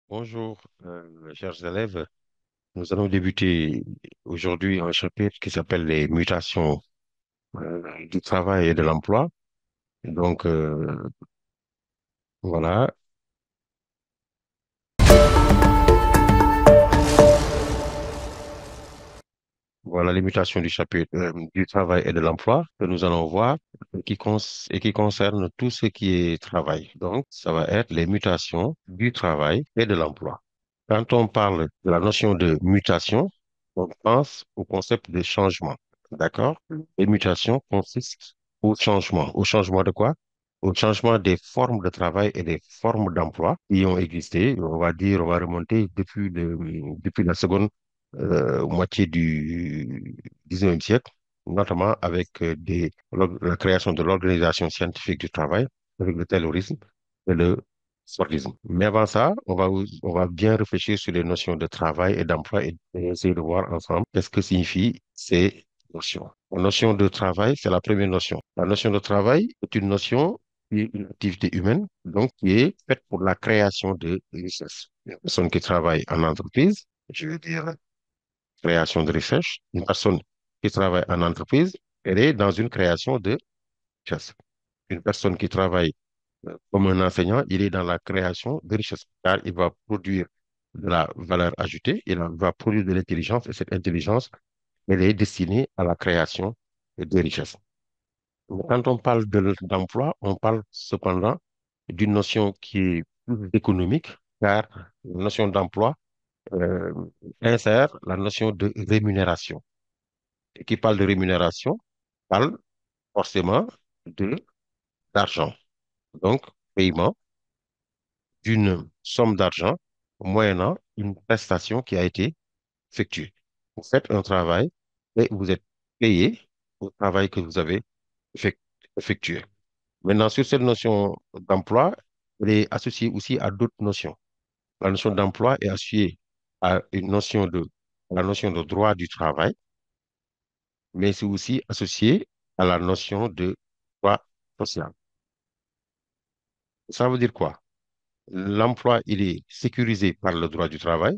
Bonjour, chers élèves. Nous allons débuter aujourd'hui un chapitre qui s'appelle les mutations du travail et de l'emploi. Donc, voilà, voilà les mutations du chapitre du travail et de l'emploi que nous allons voir et qui concerne tout ce qui est travail. Donc, ça va être les mutations du travail et de l'emploi. Quand on parle de la notion de mutation, on pense au concept de changement. D'accord? Les mutations consistent au changement. Au changement de quoi? Au changement des formes de travail et des formes d'emploi qui ont existé, on va dire, on va remonter depuis la seconde moitié du 19e siècle, notamment avec la création de l'Organisation scientifique du travail, avec le terrorisme et le Fordisme. Mais avant ça, on va bien réfléchir sur les notions de travail et d'emploi et essayer de voir ensemble qu'est-ce que signifient ces notions. La notion de travail, c'est la première notion. La notion de travail est une notion qui est une activité humaine, donc qui est faite pour la création de richesses. Une personne qui travaille en entreprise, je veux dire création de richesse, une personne qui travaille en entreprise, elle est dans une création de richesse. Une personne qui travaille comme un enseignant, il est dans la création de richesse, car il va produire de la valeur ajoutée, il va produire de l'intelligence, et cette intelligence, elle est destinée à la création de richesse. Quand on parle d'emploi, on parle cependant d'une notion qui est plus économique, car la notion d'emploi euh, insère la notion de rémunération. Et qui parle de rémunération parle forcément de d'argent. Donc, paiement d'une somme d'argent moyennant une prestation qui a été effectuée. Vous faites un travail et vous êtes payé au travail que vous avez effec- effectué. Maintenant, sur cette notion d'emploi, elle est associée aussi à d'autres notions. La notion d'emploi est associée à à la notion de droit du travail, mais c'est aussi associé à la notion de droit social. Ça veut dire quoi? L'emploi, il est sécurisé par le droit du travail,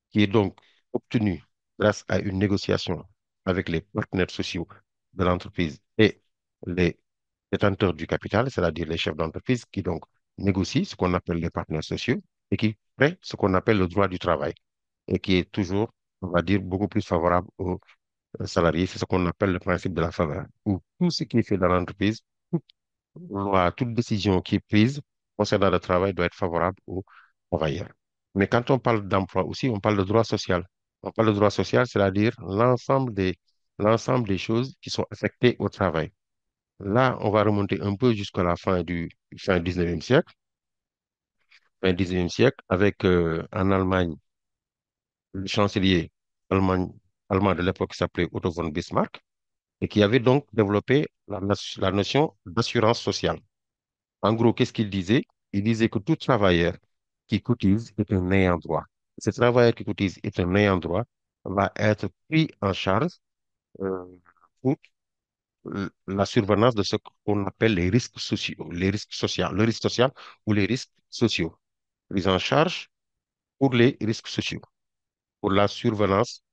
qui est donc obtenu grâce à une négociation avec les partenaires sociaux de l'entreprise et les détenteurs du capital, c'est-à-dire les chefs d'entreprise, qui donc négocient ce qu'on appelle les partenaires sociaux et qui créent ce qu'on appelle le droit du travail et qui est toujours, on va dire, beaucoup plus favorable aux salariés. C'est ce qu'on appelle le principe de la faveur, où tout ce qui est fait dans l'entreprise, toute loi, toute décision qui est prise concernant le travail doit être favorable aux travailleurs. Mais quand on parle d'emploi aussi, on parle de droit social. On parle de droit social, c'est-à-dire l'ensemble des choses qui sont affectées au travail. Là, on va remonter un peu jusqu'à la fin 19e siècle, fin 19e siècle, avec en Allemagne, le chancelier allemand, allemand de l'époque qui s'appelait Otto von Bismarck, et qui avait donc développé la notion d'assurance sociale. En gros, qu'est-ce qu'il disait? Il disait que tout travailleur qui cotise est un ayant droit. Ce travailleur qui cotise est un ayant droit va être pris en charge euh, pour la survenance de ce qu'on appelle les risques sociaux, les risques sociaux, le risque social ou les risques sociaux. Prise en charge pour les risques sociaux, pour la survenance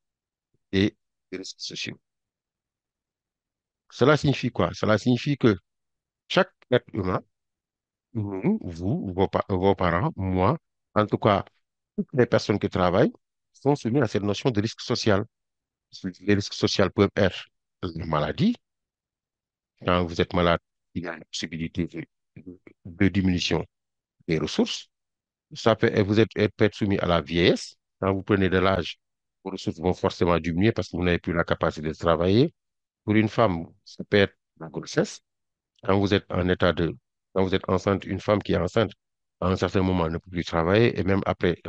des risques sociaux. Cela signifie quoi? Cela signifie que chaque être humain, nous, vous, vos parents, moi, en tout cas, toutes les personnes qui travaillent sont soumises à cette notion de risque social. Les risques sociaux peuvent être la maladie. Quand vous êtes malade, il y a une possibilité de diminution des ressources. Elle peut être soumis à la vieillesse. Quand vous prenez de l'âge, vos ressources vont forcément diminuer parce que vous n'avez plus la capacité de travailler. Pour une femme, ça peut être la grossesse. Quand vous êtes en état de, quand vous êtes enceinte, une femme qui est enceinte, à un certain moment, ne peut plus travailler. Et même après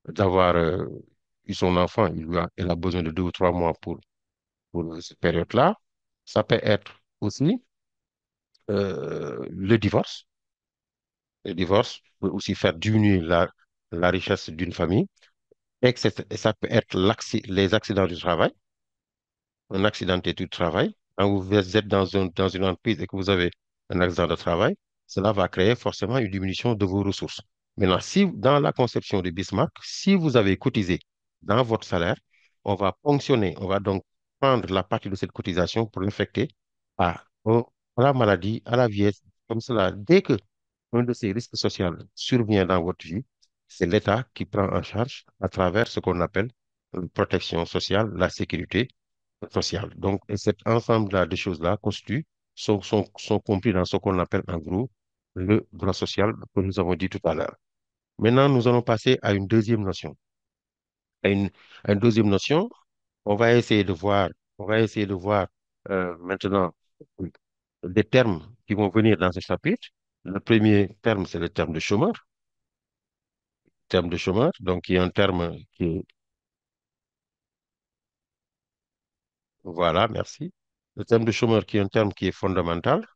d'avoir eu son enfant, elle a besoin de 2 ou 3 mois pour cette période-là. Ça peut être aussi le divorce. Le divorce peut aussi faire diminuer la richesse d'une famille. Et ça peut être les accidents du travail, un accidenté du travail. Quand vous êtes dans une entreprise et que vous avez un accident de travail, cela va créer forcément une diminution de vos ressources. Maintenant, si dans la conception de Bismarck, si vous avez cotisé dans votre salaire, on va ponctionner, on va donc prendre la partie de cette cotisation pour l'affecter à, à la maladie, à la vieillesse. Comme cela, dès que un de ces risques sociaux survient dans votre vie, c'est l'État qui prend en charge à travers ce qu'on appelle la protection sociale, la sécurité sociale. Donc, et cet ensemble-là de choses-là constituent, sont compris dans ce qu'on appelle en gros le droit social que nous avons dit tout à l'heure. Maintenant, nous allons passer à une deuxième notion. À une deuxième notion, on va essayer de voir, on va essayer de voir maintenant des termes qui vont venir dans ce chapitre. Le premier terme, c'est le terme de chômeur. Terme de chômeur, donc qui est un terme qui est, voilà, merci. Le terme de chômeur qui est un terme qui est fondamental.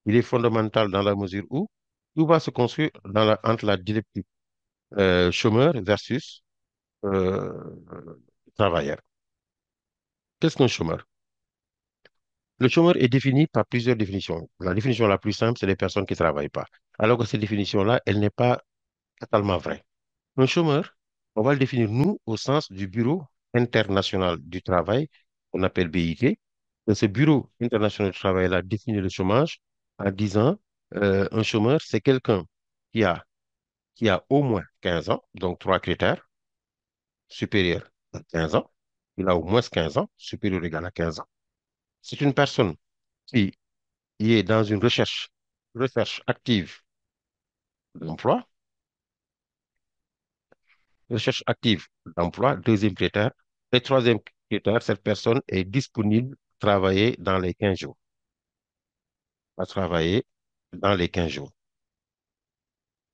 Il est fondamental dans la mesure où tout va se construire entre la dialectique chômeur versus euh, travailleur. Qu'est-ce qu'un chômeur? Le chômeur est défini par plusieurs définitions. La définition la plus simple, c'est les personnes qui ne travaillent pas. Alors que cette définition-là, elle n'est pas totalement vraie. Un chômeur, on va le définir, nous, au sens du Bureau international du travail, qu'on appelle BIT. Et ce Bureau international du travail-là définit le chômage en disant, un chômeur, c'est quelqu'un qui a, qui a au moins 15 ans, donc trois critères, supérieur à 15 ans. Il a au moins 15 ans, supérieur ou égal à 15 ans. C'est une personne qui est dans une recherche active d'emploi, recherche active d'emploi, deuxième critère. Et troisième critère, cette personne est disponible à travailler dans les 15 jours, à travailler dans les 15 jours.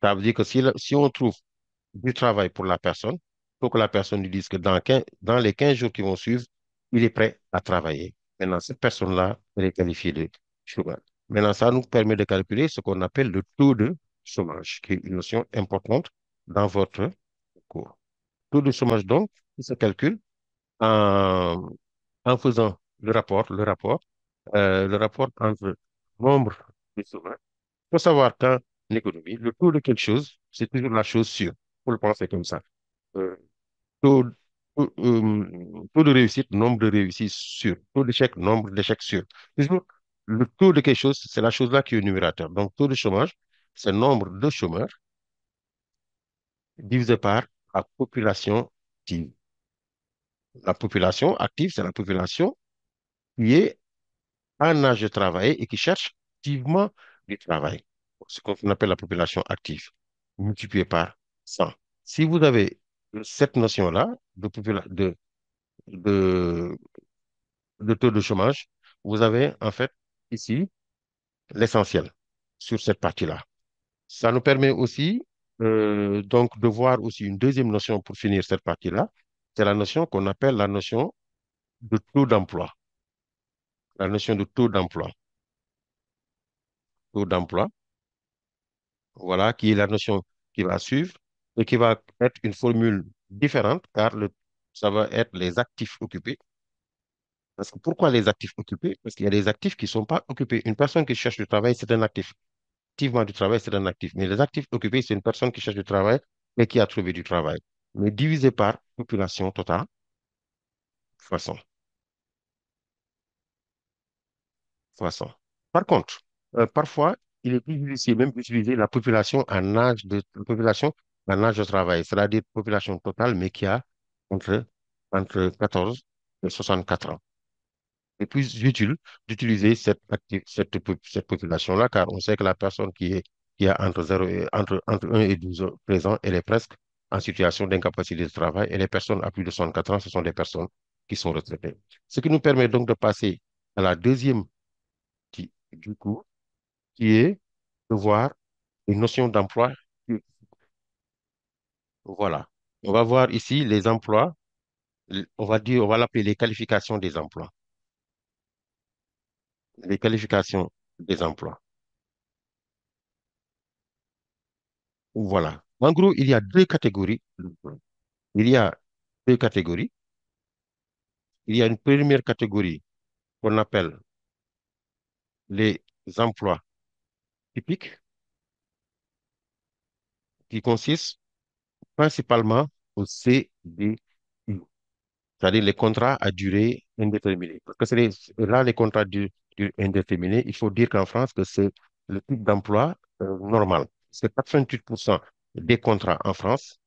Ça veut dire que si on trouve du travail pour la personne, il faut que la personne lui dise que dans les 15 jours qui vont suivre, il est prêt à travailler. Maintenant, cette personne-là, elle est qualifiée de chômage. Maintenant, ça nous permet de calculer ce qu'on appelle le taux de chômage, qui est une notion importante dans votre cours. Taux de chômage, donc, il se calcule en, en faisant le rapport entre nombre de chômeurs. Il faut savoir qu'en économie, le taux de quelque chose, c'est toujours la chose sûre. Il faut le penser comme ça. Euh, taux, taux de réussite, nombre de réussites sûr. Taux d'échec, nombre d'échecs sûr. Toujours, le taux de quelque chose, c'est la chose-là qui est numérateur. Donc, taux de chômage, c'est le nombre de chômeurs divisé par la population active. La population active, c'est la population qui est en âge de travailler et qui cherche activement du travail. Ce qu'on appelle la population active, multiplié par 100. Si vous avez cette notion-là de, de taux de chômage, vous avez en fait ici l'essentiel sur cette partie-là. Ça nous permet aussi donc de voir aussi une deuxième notion pour finir cette partie-là. C'est la notion qu'on appelle la notion de taux d'emploi. La notion de taux d'emploi. Taux d'emploi, voilà, qui est la notion qui va suivre et qui va être une formule différente car ça va être les actifs occupés. Parce que pourquoi les actifs occupés? Parce qu'il y a des actifs qui ne sont pas occupés. Une personne qui cherche du travail, c'est un actif. Activement du travail, c'est un actif. Mais les actifs occupés, c'est une personne qui cherche du travail et qui a trouvé du travail. Mais divisé par population totale, façon, façon. Par contre, parfois, il est plus difficile même d'utiliser la population en âge de travail, c'est-à-dire population totale, mais qui a entre, entre 14 et 64 ans. C'est plus utile d'utiliser cette population-là, car on sait que la personne qui a entre 1 et 12 ans présent, elle est presque en situation d'incapacité de travail, et les personnes à plus de 64 ans, ce sont des personnes qui sont retraitées. Ce qui nous permet donc de passer à la deuxième du coup, qui est de voir une notion d'emploi. Voilà. On va voir ici les emplois, on va l'appeler les qualifications des emplois. Les qualifications des emplois. Voilà. En gros, il y a deux catégories d'emplois. Il y a deux catégories. Il y a une première catégorie qu'on appelle les emplois typiques. qui consiste principalement au CDI, c'est-à-dire les contrats à durée indéterminée. Parce que là, les contrats durée indéterminée, il faut dire qu'en France, que c'est le type d'emploi normal. C'est 88% des contrats en France,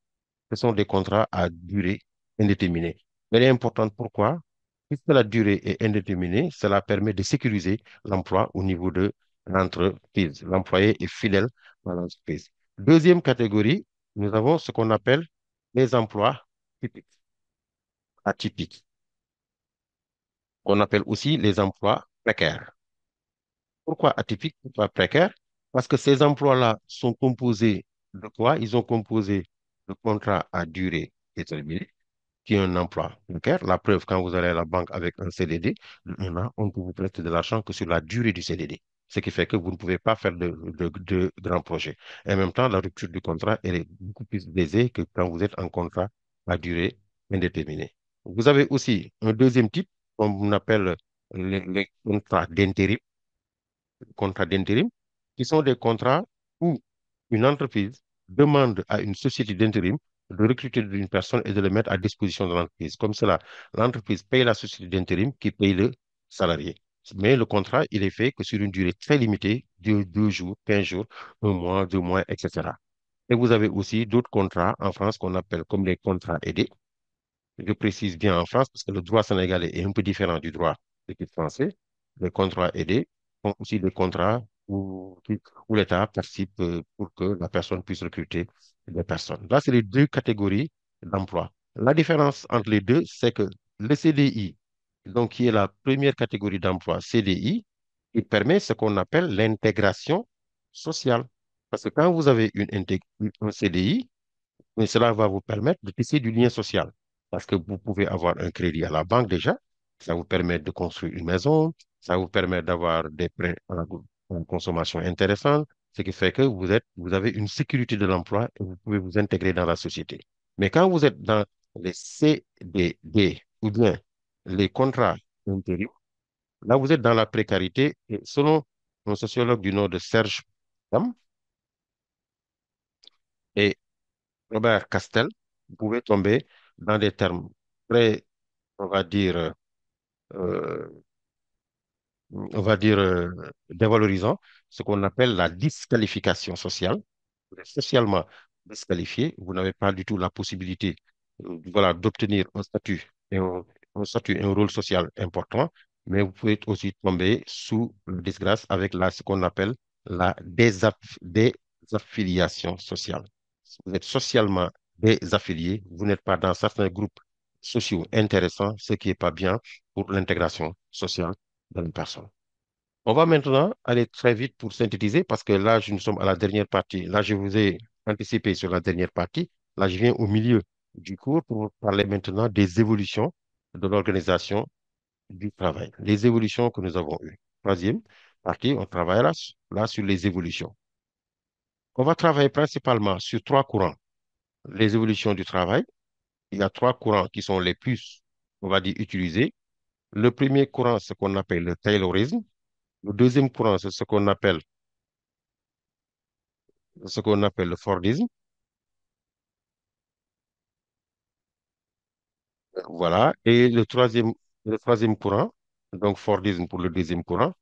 ce sont des contrats à durée indéterminée. Elle est importante pourquoi? Puisque la durée est indéterminée, cela permet de sécuriser l'emploi au niveau de l'entreprise. L'employé est fidèle à l'entreprise. Deuxième catégorie, nous avons ce qu'on appelle les emplois typiques, atypiques, qu'on appelle aussi les emplois précaires. Pourquoi atypiques? Pourquoi précaires? Parce que ces emplois-là sont composés de quoi? Ils sont composés de contrats à durée déterminée qui est un emploi précaire. La preuve, quand vous allez à la banque avec un CDD, de un an, on ne peut vous prêter de l'argent que sur la durée du CDD. Ce qui fait que vous ne pouvez pas faire de grands projets. Et en même temps, la rupture du contrat elle est beaucoup plus aisée que quand vous êtes en contrat à durée indéterminée. Vous avez aussi un deuxième type, qu'on appelle les contrats d'intérim, qui sont des contrats où une entreprise demande à une société d'intérim de recruter une personne et de le mettre à disposition de l'entreprise. Comme cela, l'entreprise paye la société d'intérim qui paye le salarié. Mais le contrat, il est fait que sur une durée très limitée, de 2 jours, 15 jours, un mois, 2 mois, etc. Et vous avez aussi d'autres contrats en France qu'on appelle comme les contrats aidés. Je précise bien en France parce que le droit sénégalais est un peu différent du droit français. Les contrats aidés sont aussi des contrats où l'État participe pour que la personne puisse recruter des personnes. Là, c'est les deux catégories d'emploi. La différence entre les deux, c'est que le CDI, donc qui est la première catégorie d'emploi, CDI, il permet ce qu'on appelle l'intégration sociale. Parce que quand vous avez un CDI, mais cela va vous permettre de tisser du lien social parce que vous pouvez avoir un crédit à la banque déjà. Ça vous permet de construire une maison. Ça vous permet d'avoir des prêts en consommation intéressants, ce qui fait que vous avez une sécurité de l'emploi et vous pouvez vous intégrer dans la société. Mais quand vous êtes dans les CDD ou bien les contrats intérim, là, vous êtes dans la précarité et selon un sociologue du nom de Serge Dam et Robert Castel, vous pouvez tomber dans des termes très, on va dire, euh, dévalorisants, ce qu'on appelle la disqualification sociale. Vous êtes socialement disqualifié, vous n'avez pas du tout la possibilité, voilà, d'obtenir un statut et un rôle social important, mais vous pouvez aussi tomber sous la disgrâce avec ce qu'on appelle la désaffiliation sociale. Si vous êtes socialement désaffilié, vous n'êtes pas dans certains groupes sociaux intéressants, ce qui n'est pas bien pour l'intégration sociale d'une personne. On va maintenant aller très vite pour synthétiser parce que là, nous sommes à la dernière partie. Là, je vous ai anticipé sur la dernière partie. Là, je viens au milieu du cours pour parler maintenant des évolutions de l'organisation du travail, les évolutions que nous avons eues. Troisième partie, on travaille là sur les évolutions. On va travailler principalement sur trois courants. Les évolutions du travail, il y a trois courants qui sont les plus, on va dire, utilisés. Le premier courant, c'est ce qu'on appelle le Taylorisme. Le deuxième courant, c'est ce qu'on appelle le Fordisme. Voilà. Et le troisième courant, donc Fordisme pour le deuxième courant.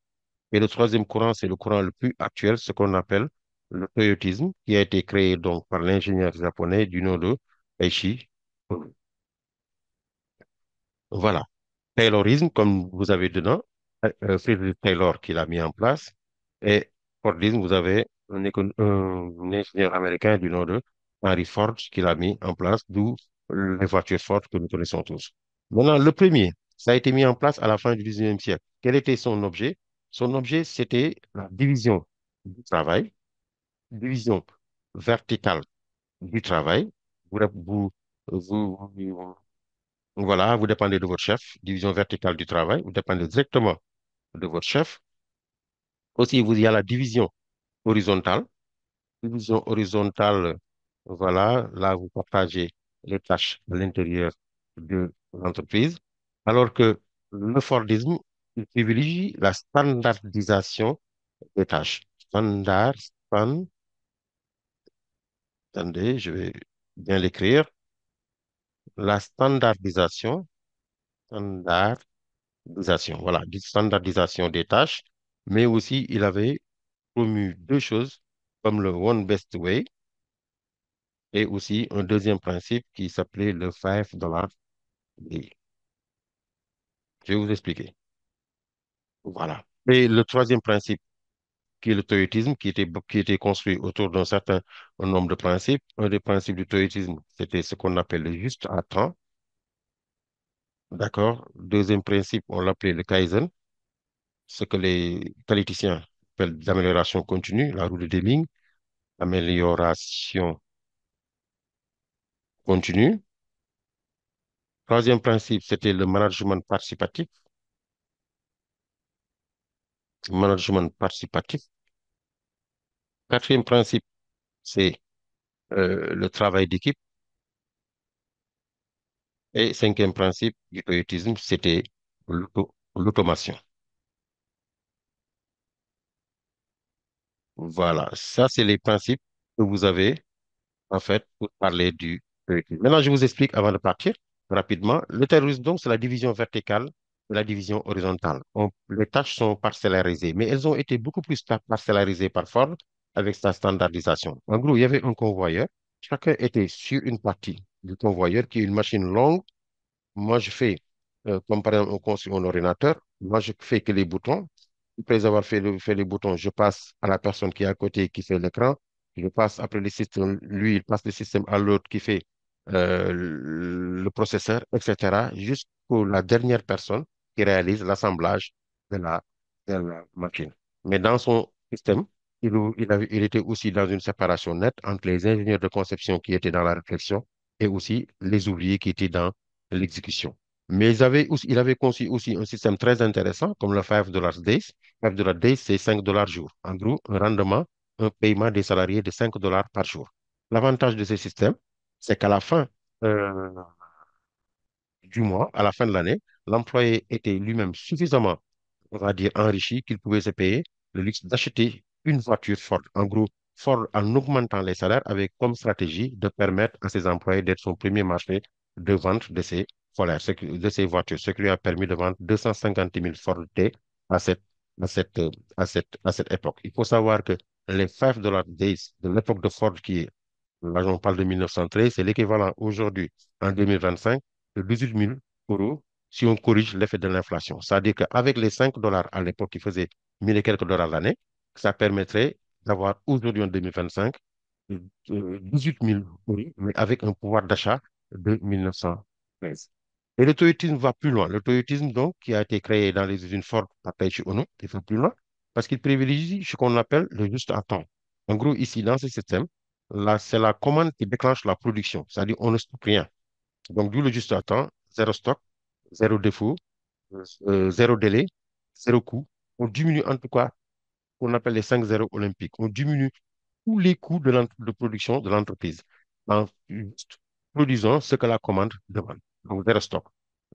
Et le troisième courant, c'est le courant le plus actuel, ce qu'on appelle le toyotisme, qui a été créé donc par l'ingénieur japonais du nom de Eiichi. Voilà. Taylorisme, comme vous avez dedans, Frederick Taylor qui l'a mis en place. Et Fordisme, vous avez un ingénieur américain du nom de Henry Ford qui l'a mis en place, d'où les voitures Ford que nous connaissons tous. Maintenant, le premier, ça a été mis en place à la fin du 19e siècle. Quel était son objet? Son objet, c'était la division du travail, division verticale du travail. Vous, vous, voilà, vous dépendez de votre chef, division verticale du travail, vous dépendez directement de votre chef. Aussi, il y a la division horizontale. Division horizontale, voilà, là, vous partagez les tâches à l'intérieur de l'entreprise. Alors que le Fordisme, il privilégie la standardisation des tâches. Attendez, je vais bien l'écrire. La standardisation, voilà, standardisation des tâches, mais aussi il avait promu deux choses comme le One Best Way et aussi un deuxième principe qui s'appelait le $5 Day. Je vais vous expliquer. Voilà. Et le troisième principe, qui est le toyotisme, qui était construit autour d'un certain nombre de principes. Un des principes du toyotisme, c'était ce qu'on appelle le juste à temps. D'accord? Deuxième principe, on l'appelait le Kaizen, ce que les qualiticiens appellent l'amélioration continue, la roue de Deming, amélioration continue. Troisième principe, c'était le management participatif. Quatrième principe, c'est le travail d'équipe. Et cinquième principe du toyotisme, c'était l'automation. Voilà, ça, c'est les principes que vous avez, en fait, pour parler du terrorisme. Maintenant, je vous explique avant de partir rapidement. Le terrorisme, donc, c'est la division verticale de la division horizontale. Les tâches sont parcellarisées, mais elles ont été beaucoup plus parcellarisées par Ford avec sa standardisation. En gros, il y avait un convoyeur. Chacun était sur une partie du convoyeur qui est une machine longue. Moi, je fais, comme par exemple, on construit un ordinateur. Moi, je fais que les boutons. Après avoir fait les boutons, je passe à la personne qui est à côté qui fait l'écran. Je passe après le système, lui, il passe le système à l'autre qui fait le processeur, etc. Jusqu'à la dernière personne qui réalise l'assemblage de la machine. Mais dans son système, il était aussi dans une séparation nette entre les ingénieurs de conception qui étaient dans la réflexion et aussi les ouvriers qui étaient dans l'exécution. Mais il avait conçu aussi un système très intéressant comme le $5 Days. $5 Days, c'est $5 jour. En gros, un rendement, un paiement des salariés de $5 par jour. L'avantage de ce système, c'est qu'à la fin euh, du mois, à la fin de l'année, l'employé était lui-même suffisamment, on va dire, enrichi qu'il pouvait se payer le luxe d'acheter une voiture Ford. En gros, Ford, en augmentant les salaires, avait comme stratégie de permettre à ses employés d'être son premier marché de vente de ses, voilà, de ses voitures, ce qui lui a permis de vendre 250 000 Ford T à cette époque. Il faut savoir que les $5 Days de l'époque de Ford, là on parle de 1913, c'est l'équivalent aujourd'hui, en 2025, de 18 000 euros si on corrige l'effet de l'inflation. C'est-à-dire qu'avec les $5 à l'époque qui faisaient 1000 et quelques dollars l'année, ça permettrait d'avoir aujourd'hui en 2025 18 000 euros, mais avec un pouvoir d'achat de 1913. Et le toyotisme va plus loin. Le toyotisme, donc, qui a été créé dans les usines Ford par Taiichi Ohno, il va plus loin parce qu'il privilégie ce qu'on appelle le juste à temps. En gros, ici, dans ce système, là, c'est la commande qui déclenche la production, c'est-à-dire on ne stocke rien. Donc, d'où le juste à temps, zéro stock, zéro défaut, zéro délai, zéro coût. On diminue en tout cas ce qu'on appelle les 5 zéros olympiques. On diminue tous les coûts de production de l'entreprise en juste produisant ce que la commande demande. Donc, zéro stock.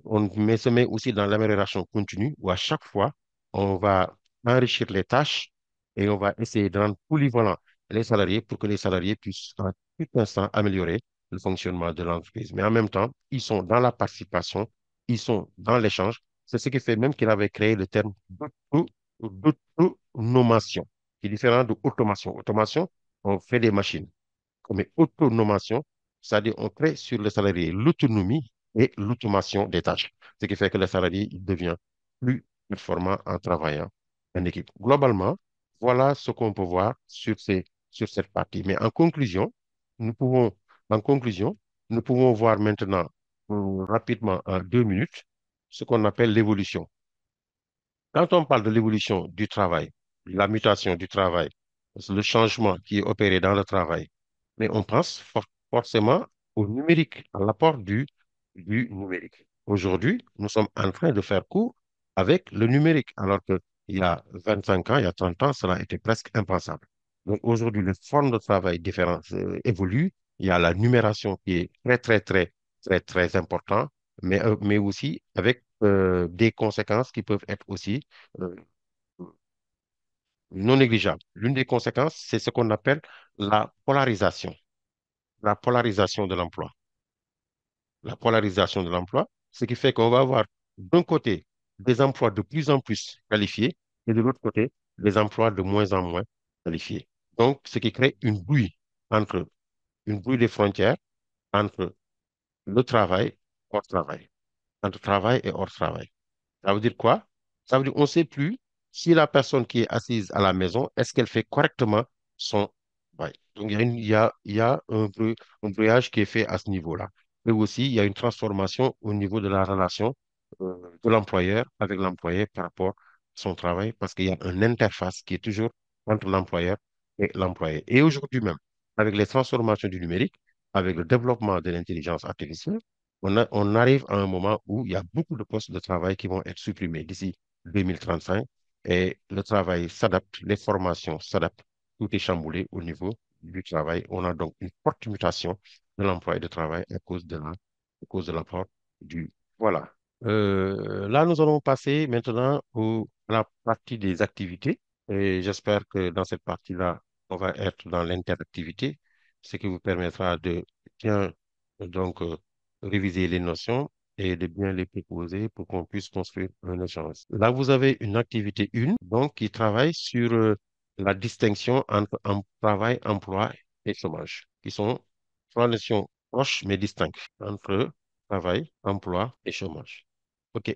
Se met aussi dans l'amélioration continue où à chaque fois, on va enrichir les tâches et on va essayer de rendre polyvalent les salariés pour que les salariés puissent en tout instant améliorer le fonctionnement de l'entreprise. Mais en même temps, ils sont dans la participation, ils sont dans l'échange. C'est ce qui fait même qu'il avait créé le terme d'autonomation, qui est différent de automation. Automation, on fait des machines comme autonomation, c'est-à-dire on crée sur le salarié l'autonomie et l'automation des tâches, ce qui fait que le salarié il devient plus performant en travaillant en équipe. Globalement, voilà ce qu'on peut voir sur cette partie. Mais nous pouvons, en conclusion, nous pouvons voir maintenant rapidement en 2 minutes ce qu'on appelle l'évolution. Quand on parle de l'évolution du travail, la mutation du travail, le changement qui est opéré dans le travail, mais on pense forcément au numérique, à l'apport du numérique. Aujourd'hui, nous sommes en train de faire cours avec le numérique, alors qu'il y a 25 ans, il y a 30 ans, cela était presque impensable. Donc aujourd'hui, les formes de travail différentes évoluent. Il y a la numération qui est très, très, très, très, très important, mais aussi avec des conséquences qui peuvent être aussi euh, non négligeables. L'une des conséquences, c'est ce qu'on appelle la polarisation. la polarisation de l'emploi. La polarisation de l'emploi, ce qui fait qu'on va avoir d'un côté des emplois de plus en plus qualifiés et de l'autre côté des emplois de moins en moins qualifiés. Donc, ce qui crée entre une brouille des frontières entre le travail, hors travail, entre travail et hors travail. Ça veut dire quoi? Ça veut dire qu'on ne sait plus si la personne qui est assise à la maison, est-ce qu'elle fait correctement son travail. Donc, il y a un brouillage qui est fait à ce niveau-là. Et aussi, il y a une transformation au niveau de la relation de l'employeur avec l'employé par rapport à son travail, parce qu'il y a une interface qui est toujours entre l'employeur et l'employé. Et aujourd'hui même, avec les transformations du numérique, avec le développement de l'intelligence artificielle, on arrive à un moment où il y a beaucoup de postes de travail qui vont être supprimés d'ici 2035 et le travail s'adapte, les formations s'adaptent, tout est chamboulé au niveau du travail. On a donc une forte mutation de l'emploi et du travail à cause de l'apport du... Voilà. Là, nous allons passer maintenant à la partie des activités et j'espère que dans cette partie-là, on va être dans l'interactivité, ce qui vous permettra de bien donc réviser les notions et de bien les proposer pour qu'on puisse construire un échange. Là, vous avez une activité 1, donc qui travaille sur la distinction entre travail, emploi et chômage, qui sont trois notions proches mais distinctes entre travail, emploi et chômage. OK.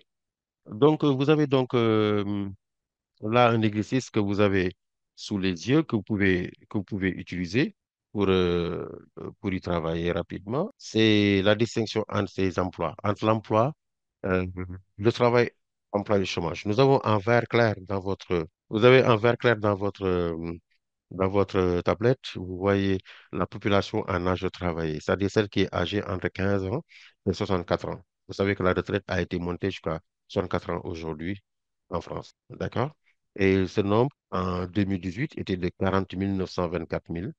Donc, vous avez donc là un exercice que vous avez sous les yeux que vous pouvez utiliser pour y travailler rapidement. C'est la distinction entre ces emplois, entre l'emploi, le travail, emploi et le chômage. Nous avons un vert clair vous avez un vert clair dans votre tablette. Vous voyez la population en âge de travailler, c'est-à-dire celle qui est âgée entre 15 ans et 64 ans. Vous savez que la retraite a été montée jusqu'à 64 ans aujourd'hui en France. D'accord? Et ce nombre, en 2018, était de 40 924 000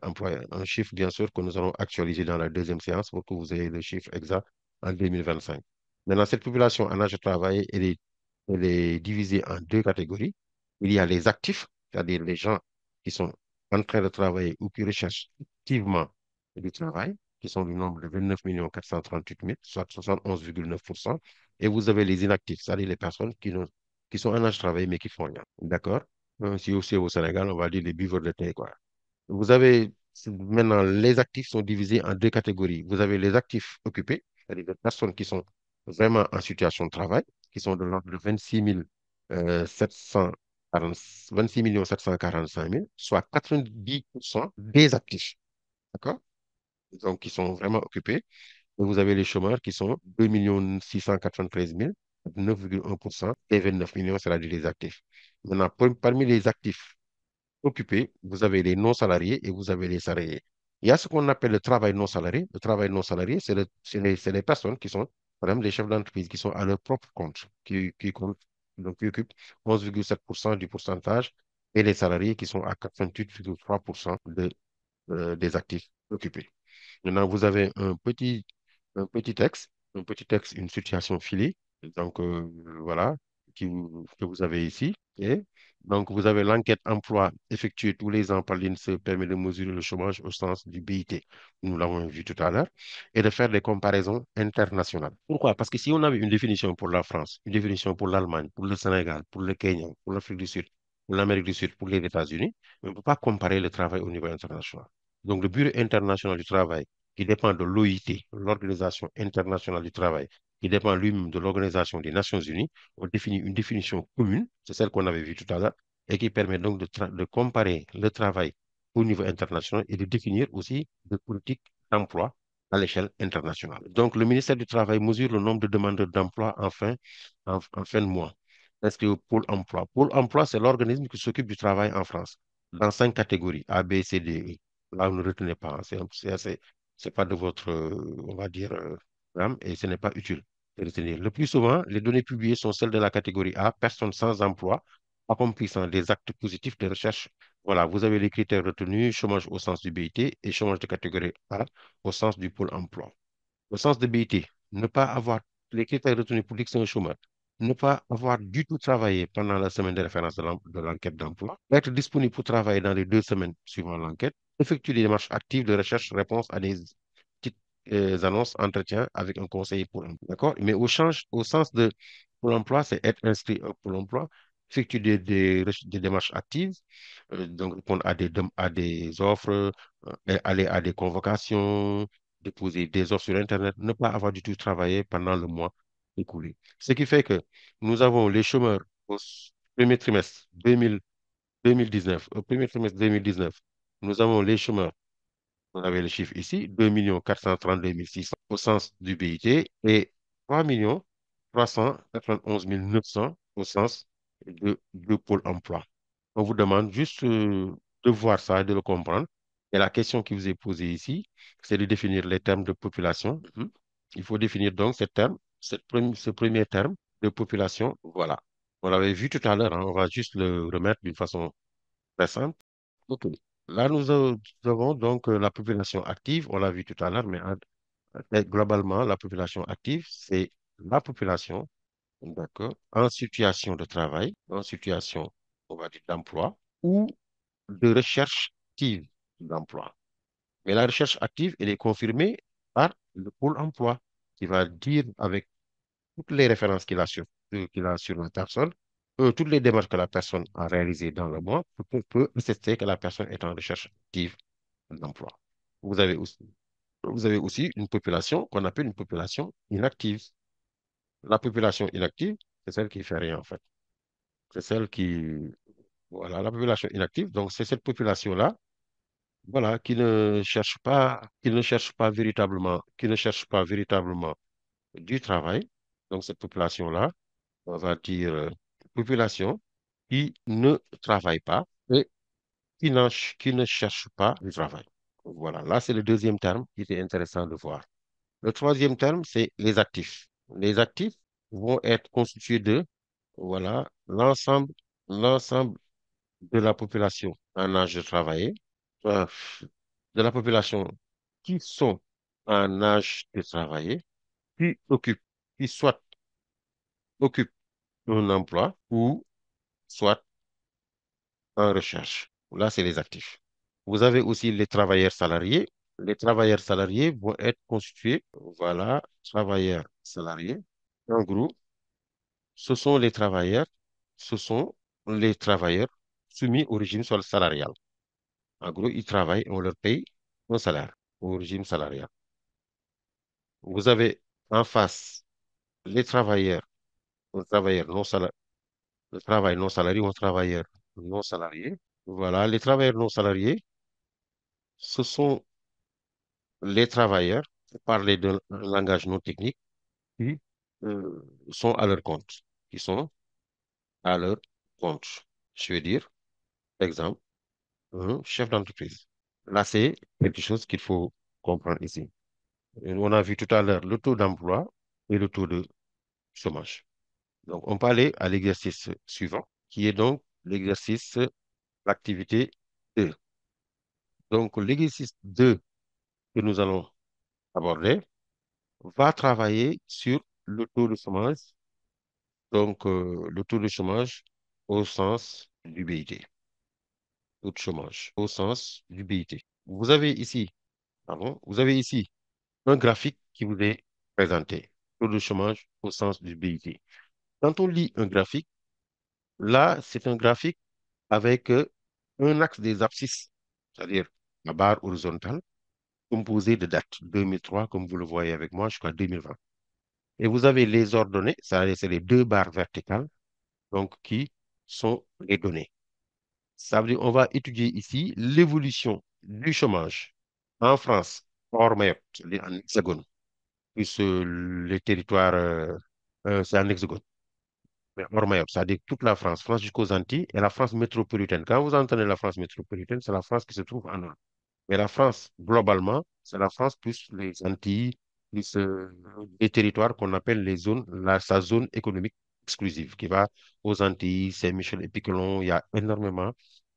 employés. Un chiffre, bien sûr, que nous allons actualiser dans la deuxième séance pour que vous ayez le chiffre exact en 2025. Maintenant, cette population en âge de travail, elle est divisée en deux catégories. Il y a les actifs, c'est-à-dire les gens qui sont en train de travailler ou qui recherchent activement du travail, qui sont du nombre de 29 438 000, soit 71,9%. Et vous avez les inactifs, c'est-à-dire les personnes qui sont en âge de travailler mais qui font rien. D'accord? Si aussi au Sénégal, on va dire les buveurs de thé, quoi. Vous avez maintenant les actifs sont divisés en deux catégories. Vous avez les actifs occupés, c'est-à-dire des personnes qui sont vraiment en situation de travail, qui sont de l'ordre de 740 26 745 000, soit 90% des actifs. D'accord? Donc, qui sont vraiment occupés. Et vous avez les chômeurs qui sont 2 693 000, 9,1%, et 29 millions, c'est-à-dire les actifs. Maintenant, parmi les actifs occupés, vous avez les non-salariés et vous avez les salariés. Il y a ce qu'on appelle le travail non salarié. Le travail non salarié, c'est les personnes qui sont, par exemple, les chefs d'entreprise qui sont à leur propre compte, donc, qui occupent 11,7% du pourcentage, et les salariés qui sont à 88,3% des actifs occupés. Maintenant, vous avez un petit texte, une situation filée. Donc, voilà, que vous avez ici. Et donc, vous avez l'enquête emploi effectuée tous les ans par l'INSEE permet de mesurer le chômage au sens du BIT. Nous l'avons vu tout à l'heure. Et de faire des comparaisons internationales. Pourquoi? Parce que si on avait une définition pour la France, une définition pour l'Allemagne, pour le Sénégal, pour le Kenya, pour l'Afrique du Sud, pour l'Amérique du Sud, pour les États-Unis, on ne peut pas comparer le travail au niveau international. Donc, le Bureau international du travail, qui dépend de l'OIT, l'Organisation internationale du travail, qui dépend lui-même de l'Organisation des Nations Unies, on définit une définition commune, c'est celle qu'on avait vue tout à l'heure, et qui permet donc de comparer le travail au niveau international et de définir aussi des politiques d'emploi à l'échelle internationale. Donc, le ministère du Travail mesure le nombre de demandeurs d'emploi en fin de mois. Est-ce que Pôle emploi? Pôle emploi, c'est l'organisme qui s'occupe du travail en France, dans 5 catégories, A, B, C, D, E. Là, vous ne retenez pas, hein. C'est pas de votre, on va dire, RAM et ce n'est pas utile de retenir. Le plus souvent, les données publiées sont celles de la catégorie A, personnes sans emploi, accomplissant des actes positifs de recherche. Voilà, vous avez les critères retenus, chômage au sens du BIT et chômage de catégorie A au sens du pôle emploi. Au sens de BIT, ne pas avoir les critères retenus pour dire que c'est un chômeur, ne pas avoir du tout travaillé pendant la semaine de référence de l'enquête d'emploi, être disponible pour travailler dans les 2 semaines suivant l'enquête, effectue des démarches actives de recherche-réponse à des petites annonces, entretiens avec un conseiller pour l'emploi. D'accord? Mais au sens de Pôle emploi, c'est être inscrit au Pôle emploi, effectuer des démarches actives, donc répondre à des offres, et aller à des convocations, déposer des offres sur Internet, ne pas avoir du tout travaillé pendant le mois écoulé. Ce qui fait que nous avons les chômeurs premier trimestre 2019, au premier trimestre 2019, nous avons les chômeurs, on avait le chiffre ici, 2 432 600 au sens du BIT et 3 391 900 au sens de Pôle emploi. On vous demande juste de voir ça et de le comprendre. Et la question qui vous est posée ici, c'est de définir les termes de population. Mhm. Il faut définir donc ce premier terme de population. Voilà. On l'avait vu tout à l'heure, hein. On va juste le remettre d'une façon très simple. OK. Là, nous avons donc la population active, on l'a vu tout à l'heure, mais globalement, la population active, c'est la population, d'accord, en situation de travail, en situation, on va dire, d'emploi ou de recherche active d'emploi. Mais la recherche active, elle est confirmée par le pôle emploi, qui va dire avec toutes les références qu'il a sur la personne, toutes les démarches que la personne a réalisées dans le mois, peut attester que la personne est en recherche active d'emploi. Vous avez aussi, vous avez aussi une population qu'on appelle une population inactive. La population inactive, c'est celle qui fait rien en fait. C'est celle voilà, la population inactive. Donc c'est cette population-là, voilà, qui ne cherche pas véritablement du travail. Donc cette population-là, on va dire population qui ne travaille pas et qui ne cherche pas du travail. Voilà, là c'est le deuxième terme qui était intéressant de voir. Le troisième terme, c'est les actifs. Les actifs vont être constitués de, voilà, l'ensemble de la population en âge de travailler, euh, de la population qui sont en âge de travailler, qui occupent, qui soit occupent un emploi ou soit en recherche. Là, c'est les actifs. Vous avez aussi les travailleurs salariés. Les travailleurs salariés vont être constitués, voilà, travailleurs salariés. En gros, ce sont les travailleurs, ce sont les travailleurs soumis au régime salarial. En gros, ils travaillent et on leur paye un salaire au régime salarial. Vous avez en face les travailleurs, les travailleurs non salariés, le travail non salarié ou un travailleur non salarié. Voilà, les travailleurs non salariés, ce sont les travailleurs, pour parler d'un langage non technique, qui sont à leur compte, qui sont à leur compte. Je veux dire, exemple, un chef d'entreprise. Là, c'est quelque chose qu'il faut comprendre ici. Et on a vu tout à l'heure le taux d'emploi et le taux de chômage. Donc, on peut aller à l'exercice suivant, qui est donc l'exercice, l'activité 2. Donc, l'exercice 2 que nous allons aborder va travailler sur le taux de chômage, donc le taux de chômage au sens du BIT, taux de chômage au sens du BIT. Vous avez ici un graphique qui vous est présenté, taux de chômage au sens du BIT. Quand on lit un graphique, là, c'est un graphique avec un axe des abscisses, c'est-à-dire la barre horizontale, composée de dates 2003, comme vous le voyez avec moi, jusqu'à 2020. Et vous avez les ordonnées, c'est-à-dire c'est les deux barres verticales, donc qui sont les données. Ça veut dire on va étudier ici l'évolution du chômage en France, hors Mayotte, en hexagone, plus les territoires, c'est en hexagone, mais hors Mayotte, c'est-à-dire toute la France, France jusqu'aux Antilles et la France métropolitaine. Quand vous entendez la France métropolitaine, c'est la France qui se trouve en Europe. Mais la France, globalement, c'est la France plus les Antilles, plus les territoires qu'on appelle sa zone économique exclusive, qui va aux Antilles, Saint-Michel et Piquelon. Il y a énormément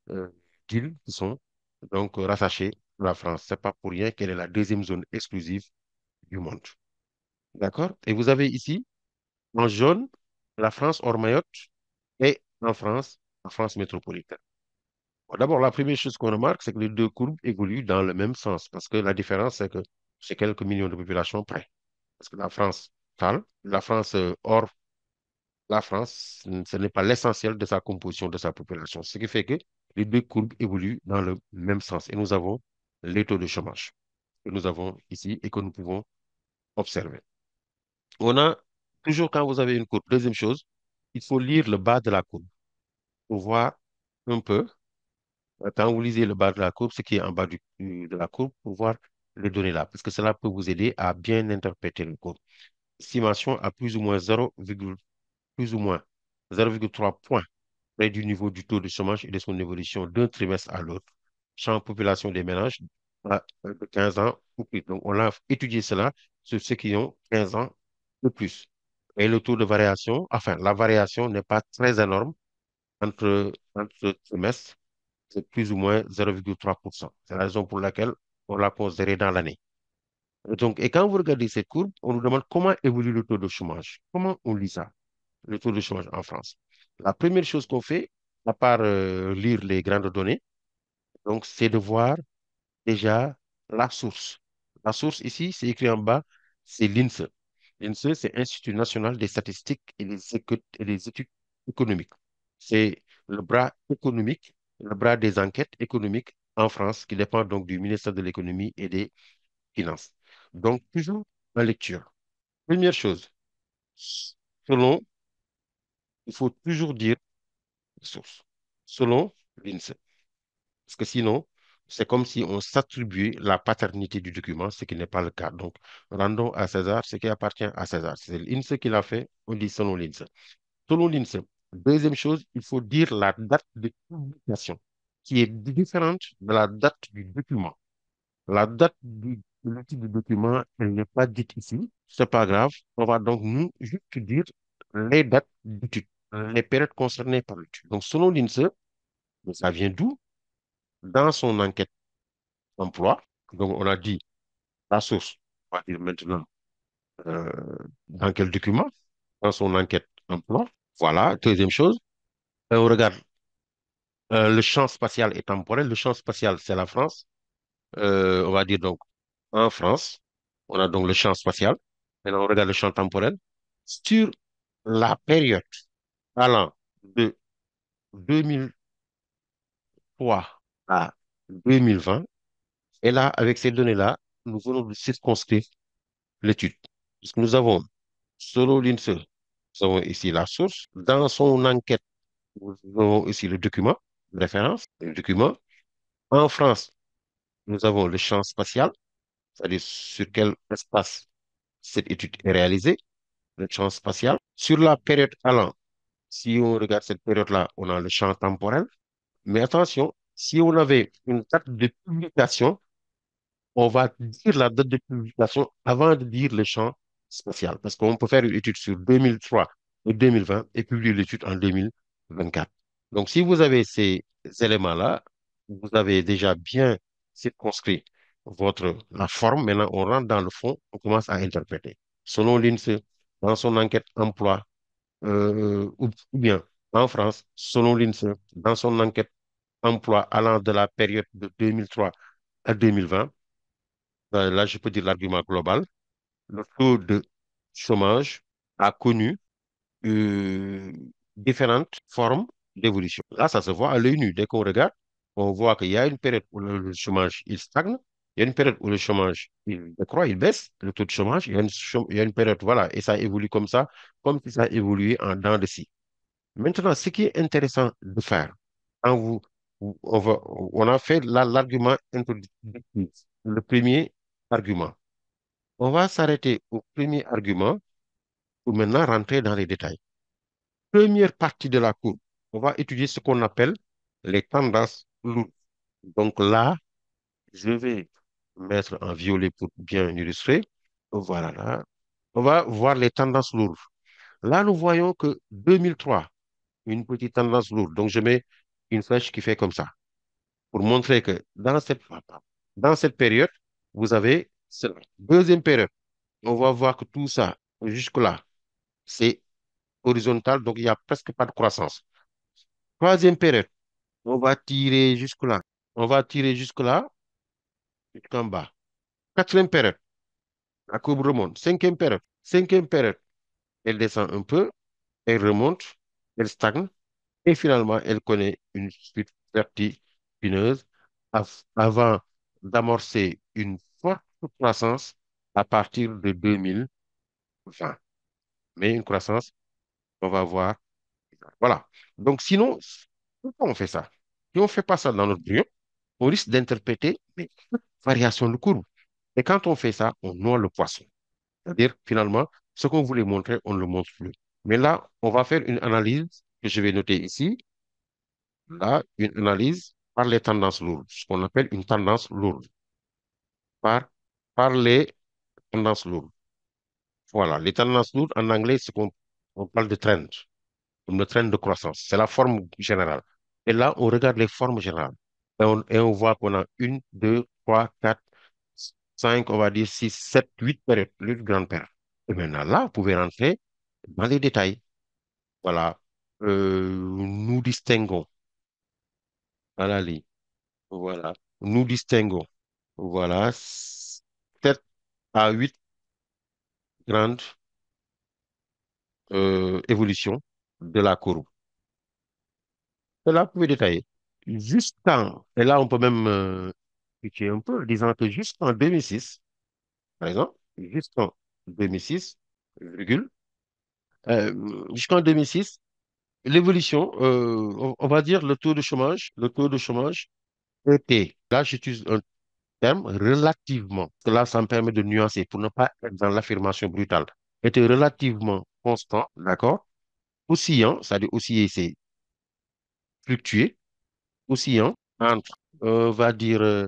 euh, d'îles qui sont donc rattachées à la France. C'est pas pour rien qu'elle est la deuxième zone exclusive du monde. D'accord? Et vous avez ici, en jaune, la France hors Mayotte et en France, la France métropolitaine. D'abord, la première chose qu'on remarque, c'est que les deux courbes évoluent dans le même sens, parce que la différence, c'est que c'est quelques millions de population près. Parce que la France, la France hors la France, ce n'est pas l'essentiel de sa composition, de sa population. Ce qui fait que les deux courbes évoluent dans le même sens. Et nous avons les taux de chômage que nous avons ici et que nous pouvons observer. On a toujours, quand vous avez une courbe, deuxième chose, il faut lire le bas de la courbe pour voir un peu, quand vous lisez le bas de la courbe, ce qui est en bas de la courbe, pour voir les données là, parce que cela peut vous aider à bien interpréter le courbe. Estimation à plus ou moins 0,3 points près du niveau du taux de chômage et de son évolution d'un trimestre à l'autre. Champ population des ménages de 15 ans ou plus. Donc, on a étudié cela sur ceux qui ont 15 ans ou plus. Et le taux de variation, enfin, la variation n'est pas très énorme entre trimestres, c'est plus ou moins 0,3%. C'est la raison pour laquelle on l'a considéré dans l'année. Donc, et quand vous regardez cette courbe, on nous demande comment évolue le taux de chômage. Comment on lit ça, le taux de chômage en France? La première chose qu'on fait, à part lire les grandes données, donc, c'est de voir déjà la source. La source ici, c'est écrit en bas, c'est l'INSEE. L'INSEE, c'est Institut national des statistiques et des études économiques. C'est le bras économique, le bras des enquêtes économiques en France, qui dépend donc du ministère de l'économie et des finances. Donc, toujours en lecture. Première chose, selon, il faut toujours dire source, selon l'INSEE. Parce que sinon, c'est comme si on s'attribuait la paternité du document, ce qui n'est pas le cas. Donc, rendons à César ce qui appartient à César. C'est l'INSEE qui l'a fait, on dit selon l'INSEE. Selon l'INSEE. Deuxième chose, il faut dire la date de publication, qui est différente de la date du document. La date de l'étude du document, elle n'est pas dite ici. C'est pas grave. On va donc nous juste dire les dates d'étude, les périodes concernées par l'étude. Donc, selon l'INSEE, ça vient d'où? Dans son enquête emploi. Donc, on a dit la source. On va dire maintenant euh, dans quel document, dans son enquête emploi. Voilà, deuxième chose. On regarde le champ spatial et temporel. Le champ spatial, c'est la France. On va dire donc en France, on a donc le champ spatial. Maintenant, on regarde le champ temporel. Sur la période allant de 2003 à 2020, et là, avec ces données-là, nous venons de circonscrire l'étude. Puisque nous avons, selon l'INSEE, nous avons ici la source. Dans son enquête, nous avons ici le document de référence, le document. En France, nous avons le champ spatial, c'est-à-dire sur quel espace cette étude est réalisée, le champ spatial. Sur la période allant, si on regarde cette période-là, on a le champ temporel. Mais attention, si on avait une date de publication, on va dire la date de publication avant de dire le champ spatial. Parce qu'on peut faire une étude sur 2003 et 2020 et publier l'étude en 2024. Donc, si vous avez ces éléments-là, vous avez déjà bien circonscrit la forme. Maintenant, on rentre dans le fond, on commence à interpréter. Selon l'INSEE, dans son enquête emploi, ou bien en France, selon l'INSEE, dans son enquête emploi allant de la période de 2003 à 2020, là, je peux dire l'argument global. Le taux de chômage a connu euh, différentes formes d'évolution. Là, ça se voit à l'œil nu. Dès qu'on regarde, on voit qu'il y a une période où le chômage, il stagne. Il y a une période où le chômage, il décroît, il baisse, le taux de chômage. Il y a une période, voilà, et ça évolue comme ça, comme si ça évoluait en dents de scie. Maintenant, ce qui est intéressant de faire, quand on a fait l'argument introductif, le premier argument. On va s'arrêter au premier argument pour maintenant rentrer dans les détails. Première partie de la courbe, on va étudier ce qu'on appelle les tendances lourdes. Donc là, je vais mettre en violet pour bien illustrer. Voilà là. On va voir les tendances lourdes. Là, nous voyons que 2003, une petite tendance lourde. Donc, je mets une flèche qui fait comme ça pour montrer que dans cette période, vous avez cela. Deuxième période, on va voir que tout ça, jusque-là, c'est horizontal, donc il n'y a presque pas de croissance. Troisième période, On va tirer jusque-là. On va tirer jusque-là, jusqu'en bas. Quatrième période, la courbe remonte. Cinquième période. Cinquième période, elle descend un peu, elle remonte, elle stagne et finalement, elle connaît une chute vertigineuse avant d'amorcer une forte croissance à partir de 2020. Mais une croissance, on va voir. Voilà. Donc, sinon, pourquoi on fait ça? Si on ne fait pas ça dans notre brouillon, on risque d'interpréter mais, variation de courbe. Et quand on fait ça, on noie le poisson. C'est-à-dire, finalement, ce qu'on voulait montrer, on ne le montre plus. Mais là, on va faire une analyse que je vais noter ici. Là, une analyse par les tendances lourdes, ce qu'on appelle une tendance lourde, par, par les tendances lourdes. Voilà, les tendances lourdes, en anglais, c'est qu'on on parle de trend, comme le trend de croissance. C'est la forme générale. Et là, on regarde les formes générales. Et on voit qu'on a une, deux, trois, quatre, cinq, on va dire six, sept, huit périodes, huit grandes périodes. Et maintenant, là, vous pouvez rentrer dans les détails. Voilà. Nous distinguons à la ligne. Voilà. Nous distinguons. Voilà. 7 à 8 grandes évolutions de la courbe. Et là, vous pouvez détailler. Et là, on peut même pitcher un peu, disant que jusqu'en 2006, par exemple, jusqu'en 2006, virgule, jusqu'en 2006, l'évolution, on va dire le taux de chômage était, là, j'utilise un terme relativement, parce que là, ça me permet de nuancer pour ne pas être dans l'affirmation brutale, était relativement constant, d'accord? Oscillant, c'est-à-dire osciller, c'est fluctuer, oscillant entre, on va dire,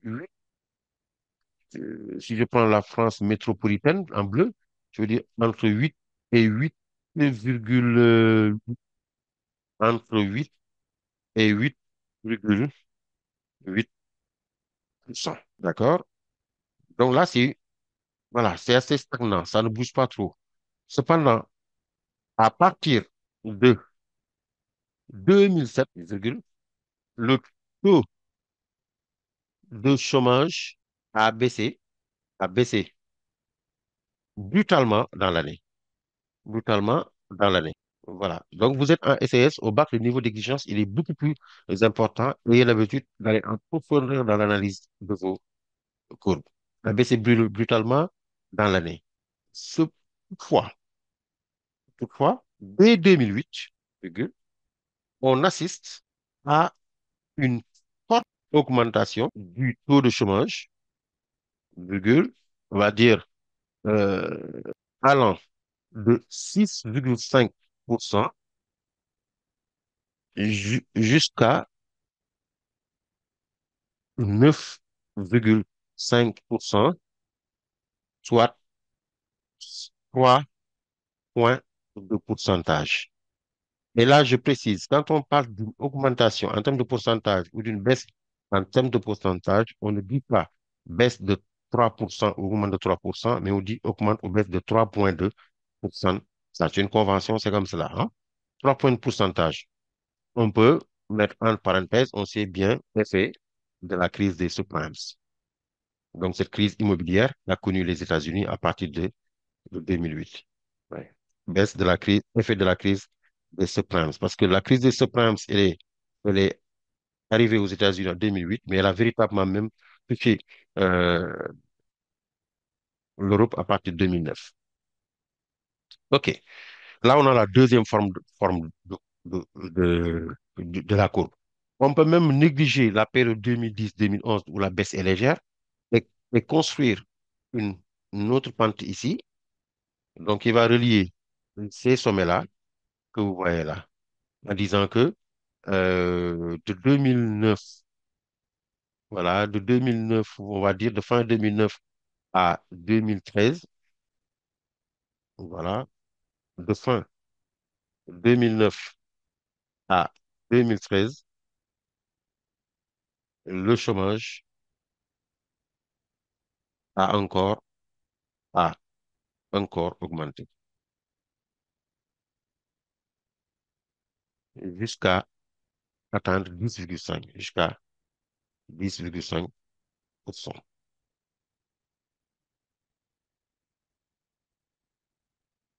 huit, si je prends la France métropolitaine en bleu, je veux dire entre 8 et 8 virgule, entre 8 et 8,8%. D'accord? Donc là, voilà, c'est assez stagnant, ça ne bouge pas trop. Cependant, à partir de 2007, le taux de chômage a baissé brutalement dans l'année. Brutalement dans l'année. Voilà. Donc, vous êtes en SES, au bac, le niveau d'exigence, il est beaucoup plus important. Ayez l'habitude d'aller en profondeur dans l'analyse de vos courbes. A baissé brutalement dans l'année. Ce- Toutefois, dès 2008, virgule, on assiste à une forte augmentation du taux de chômage, virgule, on va dire, euh, allant de 6,5% jusqu'à 9,5%, soit 3 points de pourcentage. Et là, je précise, quand on parle d'une augmentation en termes de pourcentage ou d'une baisse en termes de pourcentage, on ne dit pas baisse de 3% ou augmente de 3%, mais on dit augmente ou baisse de 3,2%. Ça, c'est une convention, c'est comme cela, hein? 3 points de pourcentage. On peut mettre en parenthèse, on sait bien l'effet de la crise des subprimes. Donc, cette crise immobilière a connu les États-Unis à partir de 2008. Ouais. Baisse de la crise, effet de la crise des subprimes. Parce que la crise des subprimes, elle est arrivée aux États-Unis en 2008, mais elle a véritablement même touché euh, l'Europe à partir de 2009. OK. Là, on a la deuxième forme de la courbe. On peut même négliger la période 2010-2011 où la baisse est légère et construire une, une autre pente ici. Donc, il va relier ces sommets-là que vous voyez là, en disant que de 2009, voilà, de 2009, on va dire de fin 2009 à 2013, voilà, de fin 2009 à 2013, le chômage a a encore augmenté jusqu'à atteindre 10,5 jusqu'à 10,5%.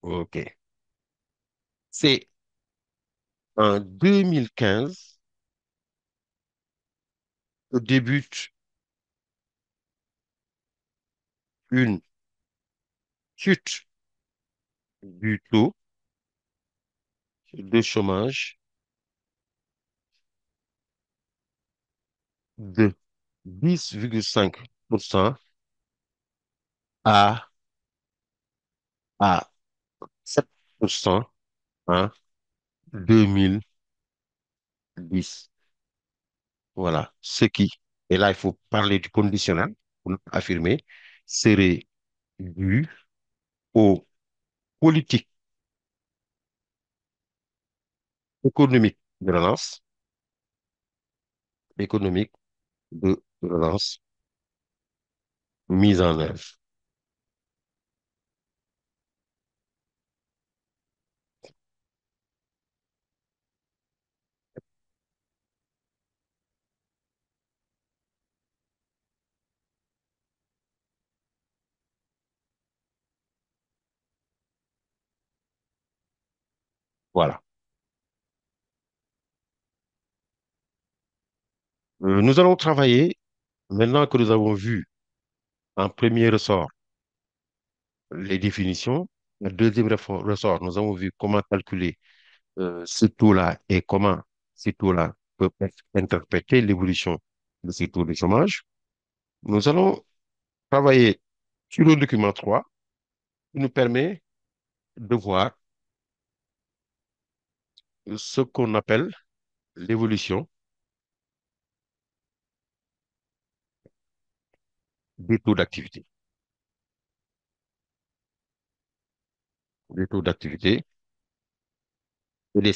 OK. C'est en 2015 que débute une chute du taux de chômage de 10,5% à, à 7% en 2010. Voilà. Ce qui, et là, il faut parler du conditionnel pour affirmer, serait dû aux politiques économiques de relance, économiques de relance mises en œuvre. Voilà. Nous allons travailler, maintenant que nous avons vu en premier ressort les définitions, le deuxième ressort, nous avons vu comment calculer ce taux-là et comment ce taux-là peut interpréter l'évolution de ces taux de chômage. Nous allons travailler sur le document 3 qui nous permet de voir ce qu'on appelle l'évolution des taux d'activité. Des taux d'activité et les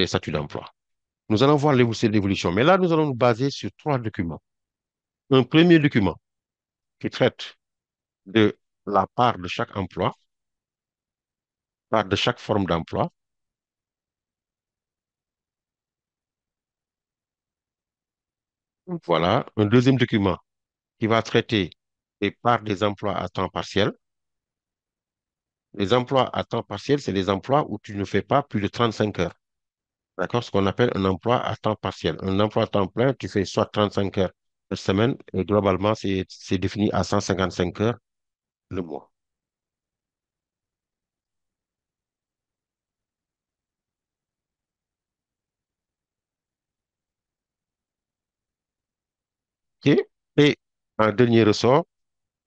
statuts d'emploi. Nous allons voir l'évolution, mais là, nous allons nous baser sur trois documents. Un premier document qui traite de la part de chaque emploi, part de chaque forme d'emploi. Voilà. Un deuxième document qui va traiter des parts des emplois à temps partiel. Les emplois à temps partiel, c'est les emplois où tu ne fais pas plus de 35 heures. D'accord? Ce qu'on appelle un emploi à temps partiel. Un emploi à temps plein, tu fais soit 35 heures par semaine et globalement, c'est défini à 155 heures le mois. OK? Et en dernier ressort,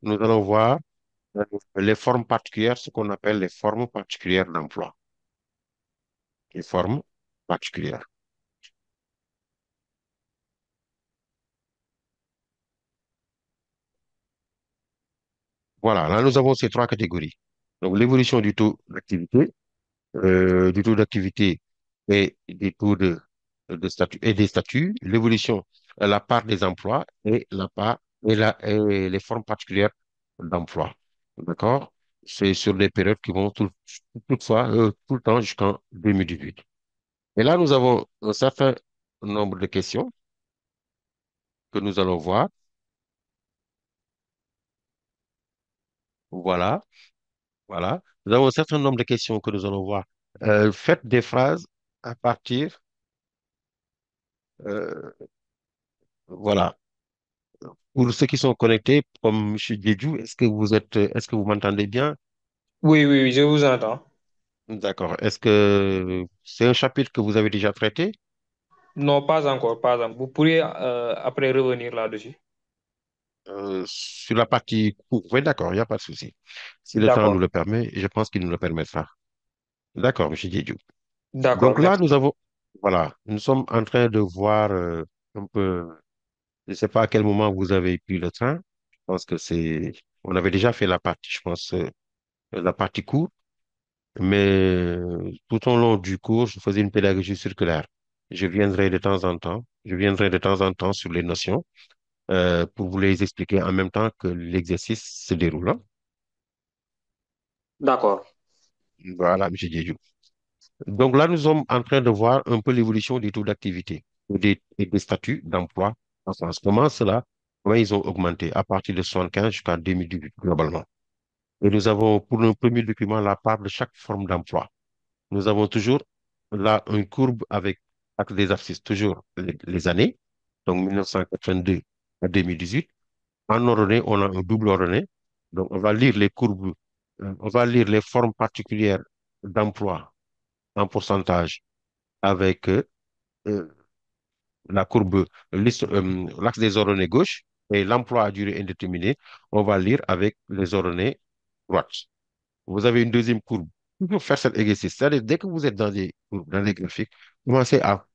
nous allons voir euh, les formes particulières, ce qu'on appelle les formes particulières d'emploi. Les formes particulières. Voilà, là, nous avons ces trois catégories. Donc, l'évolution du taux d'activité et des taux de statut et des statuts, l'évolution, la part des emplois et la part et les formes particulières d'emploi. D'accord? C'est sur des périodes qui vont toutefois tout le temps jusqu'en 2018. Et là, nous avons un certain nombre de questions que nous allons voir. Voilà, voilà. Nous avons un certain nombre de questions que nous allons voir. Faites des phrases à partir, euh, voilà. Pour ceux qui sont connectés, comme M. Djedjou, est-ce que vous m'entendez bien? Oui, oui, oui, je vous entends. D'accord. Est-ce que c'est un chapitre que vous avez déjà traité? Non, pas encore, pas encore. Vous pourriez après revenir là-dessus. Sur la partie cours. Oui, d'accord, il n'y a pas de souci. Si le temps nous D'accord, le permet, je pense qu'il nous le permettra. D'accord, M. Djedjou. d'accord, Donc là, merci. nous avons, voilà, nous sommes en train de voir un peu, je ne sais pas à quel moment vous avez pris le train. Je pense que on avait déjà fait la partie, je pense, la partie cours, mais tout au long du cours, je faisais une pédagogie circulaire. Je viendrai de temps en temps sur les notions pour vous les expliquer en même temps que l'exercice se déroule, hein. D'accord. Voilà, M. Diédhiou. Donc là, nous sommes en train de voir un peu l'évolution des taux d'activité et des statuts d'emploi en France. Comment ils ont augmenté à partir de 75 jusqu'à 2018 globalement. Et nous avons pour le premier document la part de chaque forme d'emploi. Nous avons toujours là une courbe avec des abscisses, toujours les années, donc 1982 à 2018. En ordonnée, on a un double ordonnée. Donc, on va lire les courbes, on va lire les formes particulières d'emploi en pourcentage avec euh, la courbe, l'axe des ordonnées gauche et l'emploi à durée indéterminée. On va lire avec les ordonnées droites. Vous avez une deuxième courbe. Toujours faire cet exercice. C'est-à-dire, dès que vous êtes dans les graphiques, commencez à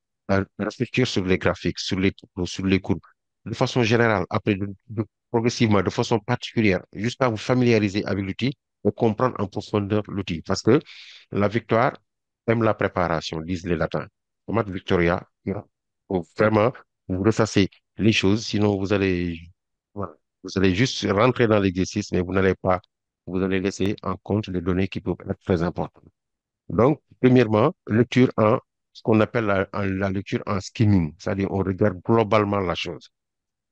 réfléchir sur les graphiques, sur les courbes, de façon générale, après, progressivement, de façon particulière, jusqu'à vous familiariser avec l'outil et comprendre en profondeur l'outil. Parce que la victoire aime la préparation, disent les latins. Format Victoria, il faut vraiment vous ressasser les choses, sinon voilà, vous allez juste rentrer dans l'exercice, mais vous allez laisser en compte les données qui peuvent être très importantes. Donc, premièrement, ce qu'on appelle la lecture en skimming, c'est-à-dire on regarde globalement la chose.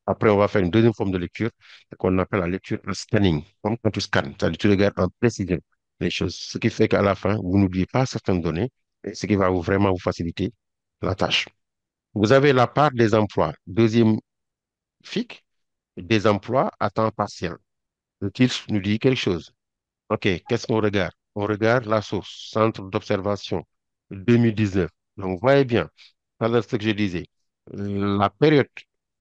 Après, on va faire une deuxième forme de lecture qu'on appelle la lecture en scanning, comme quand tu scannes, c'est-à-dire tu regardes en précision les choses, ce qui fait qu'à la fin, vous n'oubliez pas certaines données, et ce qui va vraiment vous faciliter la tâche. Vous avez la part des emplois. Deuxième FIC, des emplois à temps partiel. Le titre nous dit quelque chose. OK, qu'est-ce qu'on regarde? On regarde la source, centre d'observation 2019. Donc, vous voyez bien, c'est ce que je disais. La période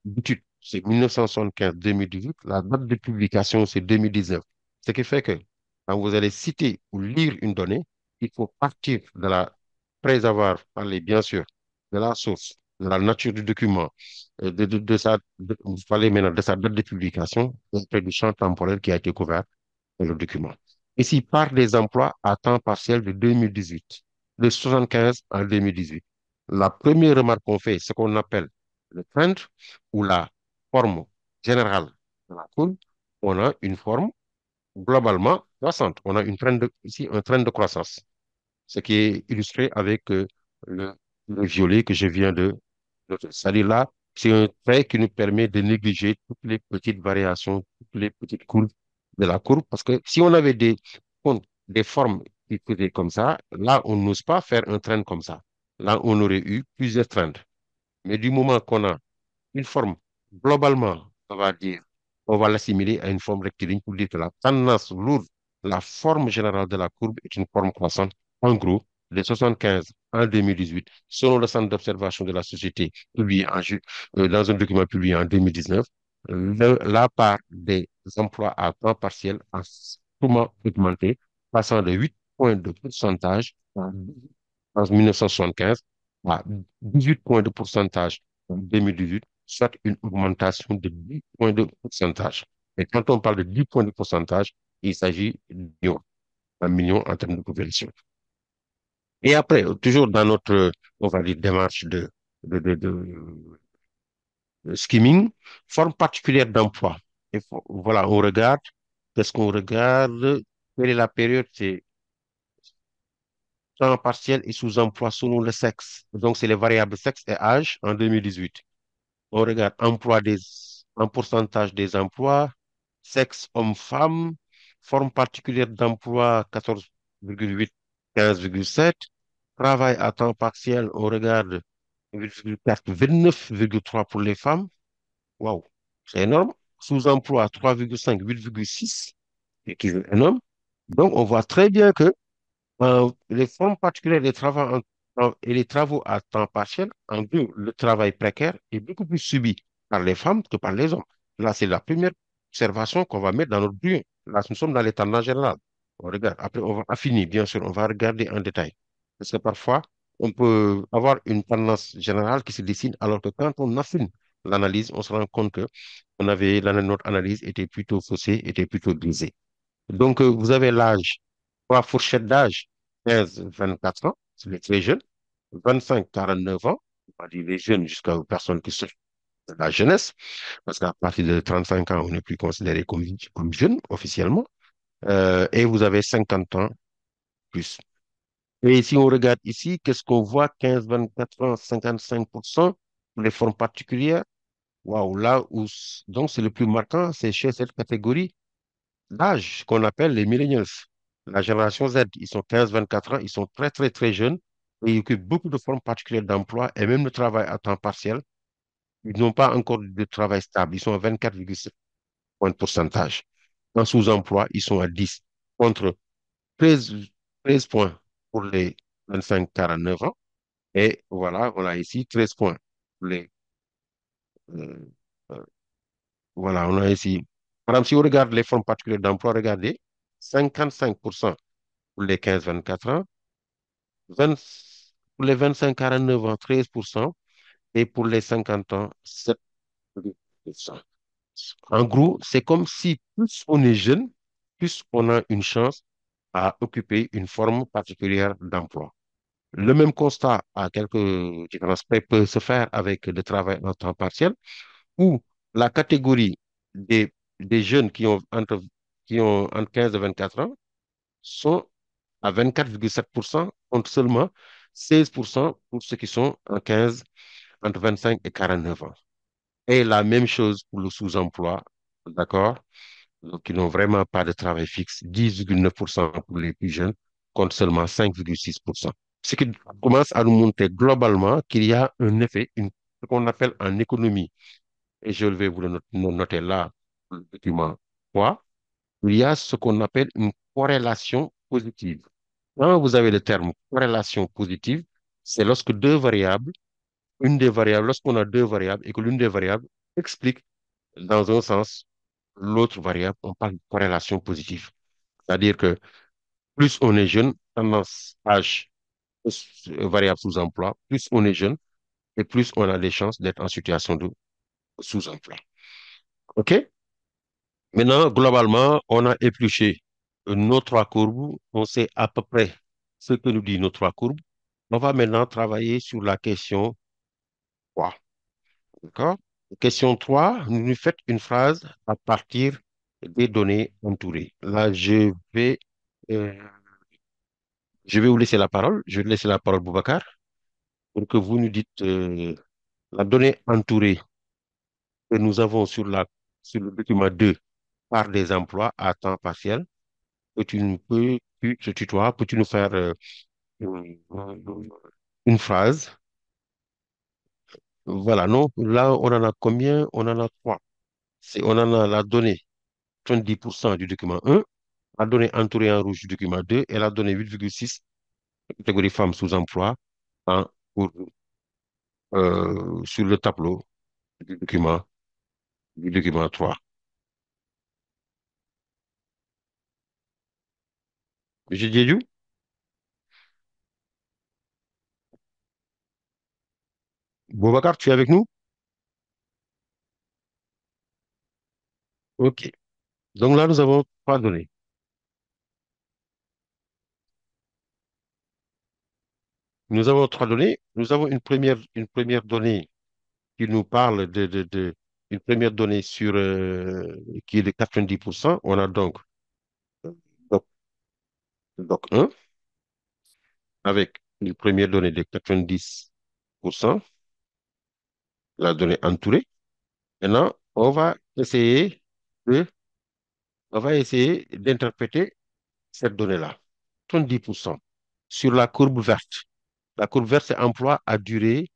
d'étude, c'est 1975-2018. La date de publication, c'est 2019. Ce qui fait que quand vous allez citer ou lire une donnée, il faut partir après avoir parlé, bien sûr, de la source, de la nature du document, vous parlez maintenant de sa date de publication, et après du champ temporel qui a été couvert dans le document. Ici, part des emplois à temps partiel de 2018, de 75 à 2018. La première remarque qu'on fait, ce qu'on appelle le trend ou la forme générale de la courbe, on a une forme globalement croissante. On a ici un trend de croissance, ce qui est illustré avec le, le violet que je viens c'est-à-dire là, c'est un trait qui nous permet de négliger toutes les petites variations, toutes les petites courbes de la courbe, parce que si on avait des formes qui faisaient comme ça, là, on n'ose pas faire un trend comme ça. Là, on aurait eu plusieurs trends. Mais du moment qu'on a une forme, globalement, on va l'assimiler à une forme rectiligne pour dire que la tendance lourde, la forme générale de la courbe est une forme croissante. En gros, de 75 en 2018, selon le centre d'observation de la société dans un document publié en 2019, la part des emplois à temps partiel a sûrement augmenté, passant de 8 points de pourcentage en 1975 à 18 points de pourcentage en 2018, soit une augmentation de 10 points de pourcentage. Et quand on parle de 10 points de pourcentage, il s'agit d'un million en termes de population. Et après, toujours dans notre, on va dire, démarche de skimming, forme particulière d'emploi. Voilà, on regarde, qu'est-ce qu'on regarde? Quelle est la période? C'est temps partiel et sous-emploi selon le sexe. Donc, c'est les variables sexe et âge en 2018. On regarde en pourcentage des emplois, sexe, homme-femme, forme particulière d'emploi 14,8, 15,7, travail à temps partiel, on regarde 8,4, 29,3 pour les femmes. Waouh, c'est énorme. Sous-emploi 3,5, 8,6, c'est qui est énorme. Donc, on voit très bien que les formes particulières des travaux et les travaux à temps partiel, en gros, le travail précaire est beaucoup plus subi par les femmes que par les hommes. Là, c'est la première observation qu'on va mettre dans notre grille. Là, nous sommes dans les tendances générales. On regarde. Après, on va affiner, bien sûr, on va regarder en détail. Parce que parfois, on peut avoir une tendance générale qui se dessine, alors que quand on affine l'analyse, on se rend compte que notre analyse était plutôt faussée, était plutôt biaisée. Donc, vous avez l'âge, trois fourchettes d'âge, 15-24 ans, c'est les très jeunes, 25-49 ans, on va dire les jeunes jusqu'aux personnes qui sont de la jeunesse, parce qu'à partir de 35 ans, on n'est plus considéré comme jeune officiellement, et vous avez 50 ans plus. Et si on regarde ici, qu'est-ce qu'on voit? 15, 24 ans, 55% pour les formes particulières. Waouh, là où, donc c'est le plus marquant, c'est chez cette catégorie d'âge qu'on appelle les millennials. La génération Z, ils sont 15, 24 ans, ils sont très, très, très jeunes et ils occupent beaucoup de formes particulières d'emploi et même le travail à temps partiel. Ils n'ont pas encore de travail stable. Ils sont à 24,7 points de pourcentage. En sous-emploi, ils sont à 10 contre 13, 13 points pour les 25-49 ans. Et voilà, on a ici 13 points pour les. euh, euh, voilà, on a ici. Par exemple, si on regarde les formes particulières d'emploi, regardez, 55% pour les 15-24 ans, 20 pour les 25-49 ans, 13%, et pour les 50 ans, 7%. En gros, c'est comme si plus on est jeune, plus on a une chance à occuper une forme particulière d'emploi. Le même constat à quelques différences près peut se faire avec le travail en temps partiel, où la catégorie des jeunes qui ont entre 15 et 24 ans sont à 24,7% contre seulement 16% pour ceux qui sont entre 25 et 49 ans. Et la même chose pour le sous-emploi, d'accord? Donc, qui n'ont vraiment pas de travail fixe, 10,9% pour les plus jeunes, contre seulement 5,6%. Ce qui commence à nous montrer globalement qu'il y a un effet, ce qu'on appelle en économie, et je vais vous le noter là, le document 3, il y a ce qu'on appelle une corrélation positive. Quand vous avez le terme corrélation positive, c'est lorsque deux variables, lorsqu'on a deux variables et que l'une des variables explique dans un sens l'autre variable, on parle de corrélation positive. C'est-à-dire que plus on est jeune, tendance âge, variable sous-emploi, plus on est jeune et plus on a des chances d'être en situation de sous-emploi. OK? Maintenant, globalement, on a épluché nos trois courbes. On sait à peu près ce que nous disent nos trois courbes. On va maintenant travailler sur la question 3. D'accord? Question 3, vous nous faites une phrase à partir des données entourées. Là, euh, je vais vous laisser la parole. Je vais laisser la parole, Boubacar, pour que vous nous dites la donnée entourée que nous avons sur le document 2 par des emplois à temps partiel. Tu te tutoies, peux-tu nous faire une une phrase? Voilà, non, là, on en a combien? On en a trois. On en a la donnée 70% du document 1, la donnée entourée en rouge du document 2 et la donnée 8,6 catégorie femmes sous emploi en, pour- sur le tableau du document, du document 3. Monsieur Diédiou? Boubacar, tu es avec nous? OK. Donc là, nous avons trois données. Nous avons trois données. Nous avons une première donnée qui nous parle une première donnée qui est de 90%. On a donc doc, doc 1 avec une première donnée de 90%, la donnée entourée. Maintenant, de, on va essayer d'interpréter cette donnée-là. 70% sur la courbe verte. La courbe verte, c'est emploi à durée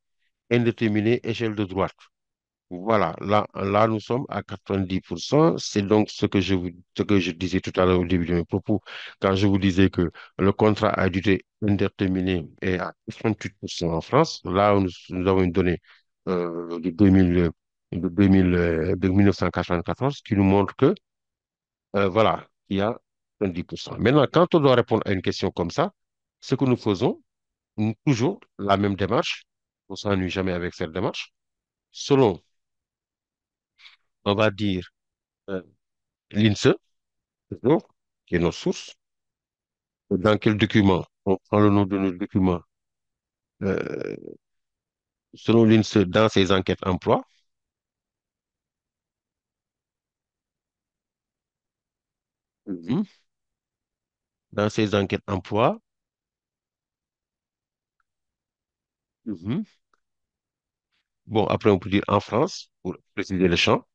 indéterminée, échelle de droite. Voilà, là, nous sommes à 90%. C'est donc ce que je disais tout à l'heure au début de mes propos, quand je vous disais que le contrat à durée indéterminée est à 38% en France. Là, nous avons une donnée de 1994 qui nous montre que, voilà, il y a 70%. Maintenant, quand on doit répondre à une question comme ça, ce que nous faisons, toujours la même démarche, on ne s'ennuie jamais avec cette démarche, selon, on va dire, euh, l'INSEE, toujours, qui est notre source. Dans quel document? On prend le nom de notre document. Euh, Selon l'INSEE, dans ses enquêtes emploi, mhm, dans ses enquêtes emploi, Mhm. Bon, après, on peut dire en France, pour préciser le champ.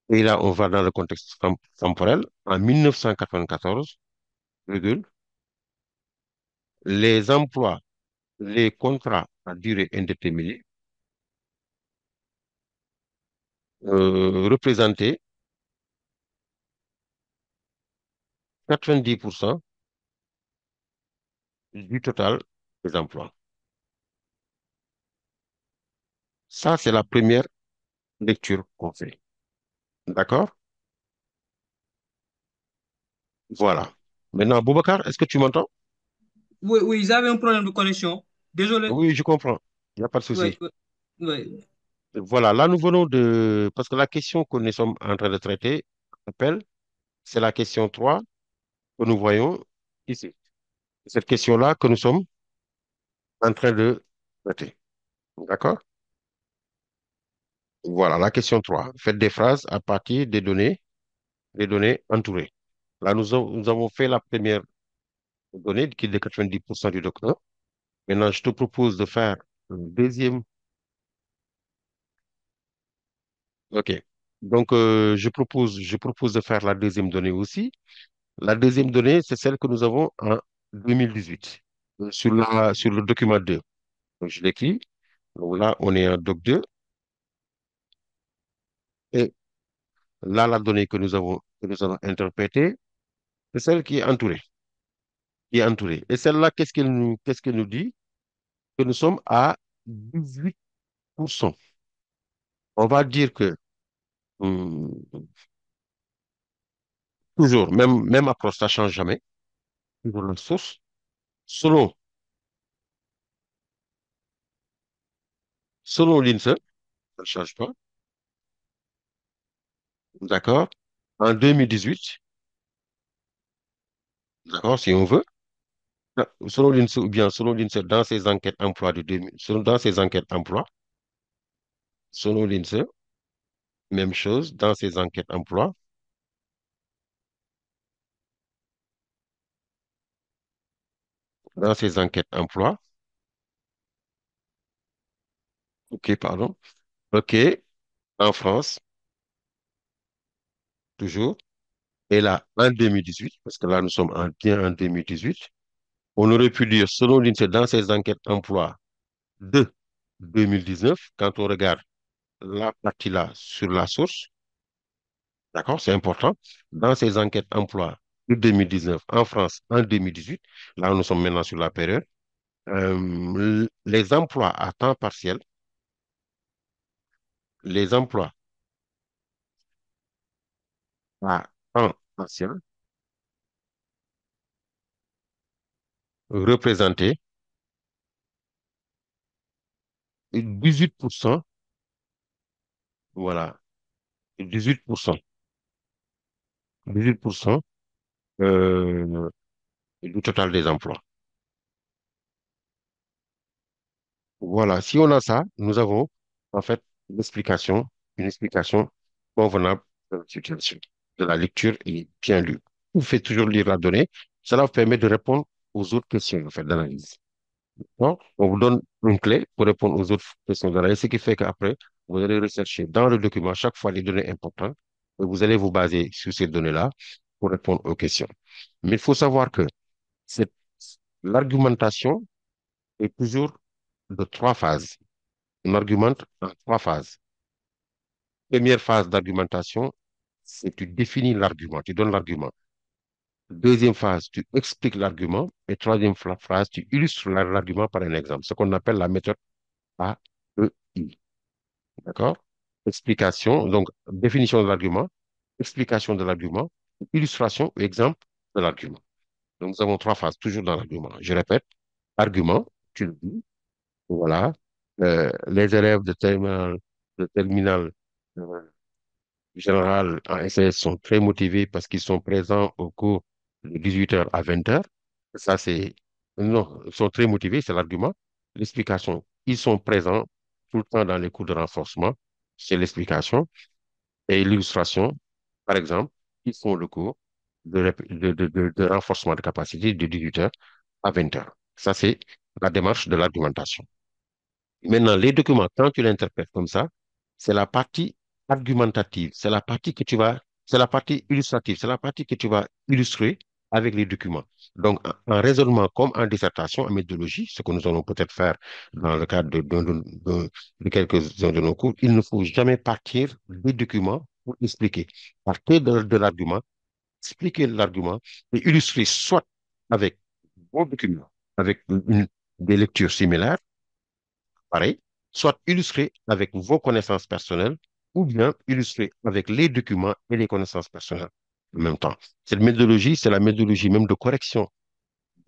Et là, on va dans le contexte temporel. En 1994, virgule, les emplois, les contrats à durée indéterminée représentaient 90% du total des emplois. Ça, c'est la première lecture qu'on fait. D'accord? Voilà. Maintenant, Boubacar, est-ce que tu m'entends? Oui, oui, j'avais un problème de connexion. Désolé. Oui, je comprends. Il n'y a pas de Oui, souci. oui, oui. Voilà, là, nous venons de... Parce que la question que nous sommes en train de traiter, appelle, c'est la question 3 que nous voyons ici. Cette question-là que nous sommes en train de traiter. D'accord? Voilà, la question 3. Faites des phrases à partir des données entourées. Là, nous avons fait la première donnée qui est de 90% du docteur. Maintenant, je te propose de faire une deuxième. OK. Donc, je propose de faire la deuxième donnée aussi. La deuxième donnée, c'est celle que nous avons en 2018 sur le document 2. Donc, je l'écris. Donc là, on est en doc 2. Et là, la donnée que nous allons interpréter, c'est celle qui est entourée. Qui est entourée. Et celle-là, qu'est-ce qu'elle nous dit? Que nous sommes à 18%. On va dire que, hum, toujours, même approche, ça ne change jamais. Toujours la source. Selon, selon l'INSEE, ça ne change pas. D'accord? En 2018, d'accord, si on veut, selon l'INSEE ou bien selon l'INSEE, dans ses enquêtes emploi de 2000, dans ses enquêtes emploi, selon l'INSEE, même chose, dans ses enquêtes emploi, dans ses enquêtes emploi, ok, pardon, ok, en France, toujours, et là, en 2018, parce que là, nous sommes bien en 2018, on aurait pu dire, selon l'INSEE, dans ses enquêtes emploi de 2019, quand on regarde la partie là sur la source, d'accord, c'est important, dans ses enquêtes emploi de 2019 en France en 2018, là, nous sommes maintenant sur la période, les emplois à temps partiel, les emplois à temps partiel représentaient 18%, voilà, 18%, 18% du total des emplois. Voilà, si on a ça, nous avons en fait une explication convenable de la situation, de la lecture et bien lue. Vous faites toujours lire la donnée, cela vous permet de répondre aux autres questions en fait d'analyse. Donc, on vous donne une clé pour répondre aux autres questions d'analyse, ce qui fait qu'après, vous allez rechercher dans le document chaque fois les données importantes et vous allez vous baser sur ces données-là pour répondre aux questions. Mais il faut savoir que cette- l'argumentation est toujours de trois phases. On argumente en trois phases. Première phase d'argumentation, c'est tu définis l'argument, tu donnes l'argument. Deuxième phase, tu expliques l'argument. Et troisième phase, tu illustres l'argument par un exemple, ce qu'on appelle la méthode AEI. D'accord? Explication, donc définition de l'argument, explication de l'argument, illustration ou exemple de l'argument. Donc nous avons trois phases, toujours dans l'argument. Je répète, argument, tu le dis, voilà. Les élèves de terminale général en SS sont très motivés parce qu'ils sont présents au cours de 18h à 20h. Ça, c'est... Non, ils sont très motivés, c'est l'argument. L'explication, ils sont présents tout le temps dans les cours de renforcement, c'est l'explication. Et l'illustration, par exemple, ils font le cours de renforcement de capacité de 18h à 20h. Ça, c'est la démarche de l'argumentation. Maintenant, les documents, quand tu l'interprètes comme ça, c'est la partie argumentative, c'est la partie illustrative, c'est la partie que tu vas illustrer avec les documents. Donc, en raisonnement comme en dissertation, en méthodologie, ce que nous allons peut-être faire dans le cadre de quelques-uns de nos cours, il ne faut jamais partir des documents pour expliquer. Partez de l'argument, expliquer l'argument et illustrer soit avec vos documents, avec des lectures similaires, pareil, soit illustré avec vos connaissances personnelles ou bien illustré avec les documents et les connaissances personnelles en même temps. Cette méthodologie, c'est la méthodologie même de correction.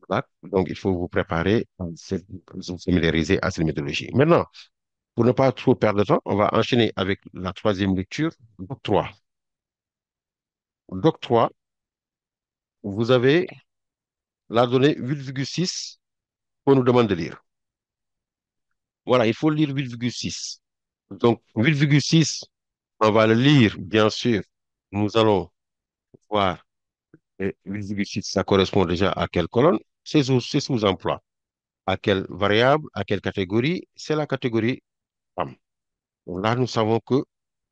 Là. Donc, il faut vous préparer, vous familiariser à cette méthodologie. Maintenant, pour ne pas trop perdre de temps, on va enchaîner avec la troisième lecture, d'octroi. D'octroi, vous avez la donnée 8,6 qu'on nous demande de lire. Voilà, il faut lire 8,6. Donc, 8,6, on va le lire, bien sûr. Nous allons voir 8,6, ça correspond déjà à quelle colonne? C'est sous-emploi. À quelle variable? À quelle catégorie? C'est la catégorie femme. Donc là, nous savons que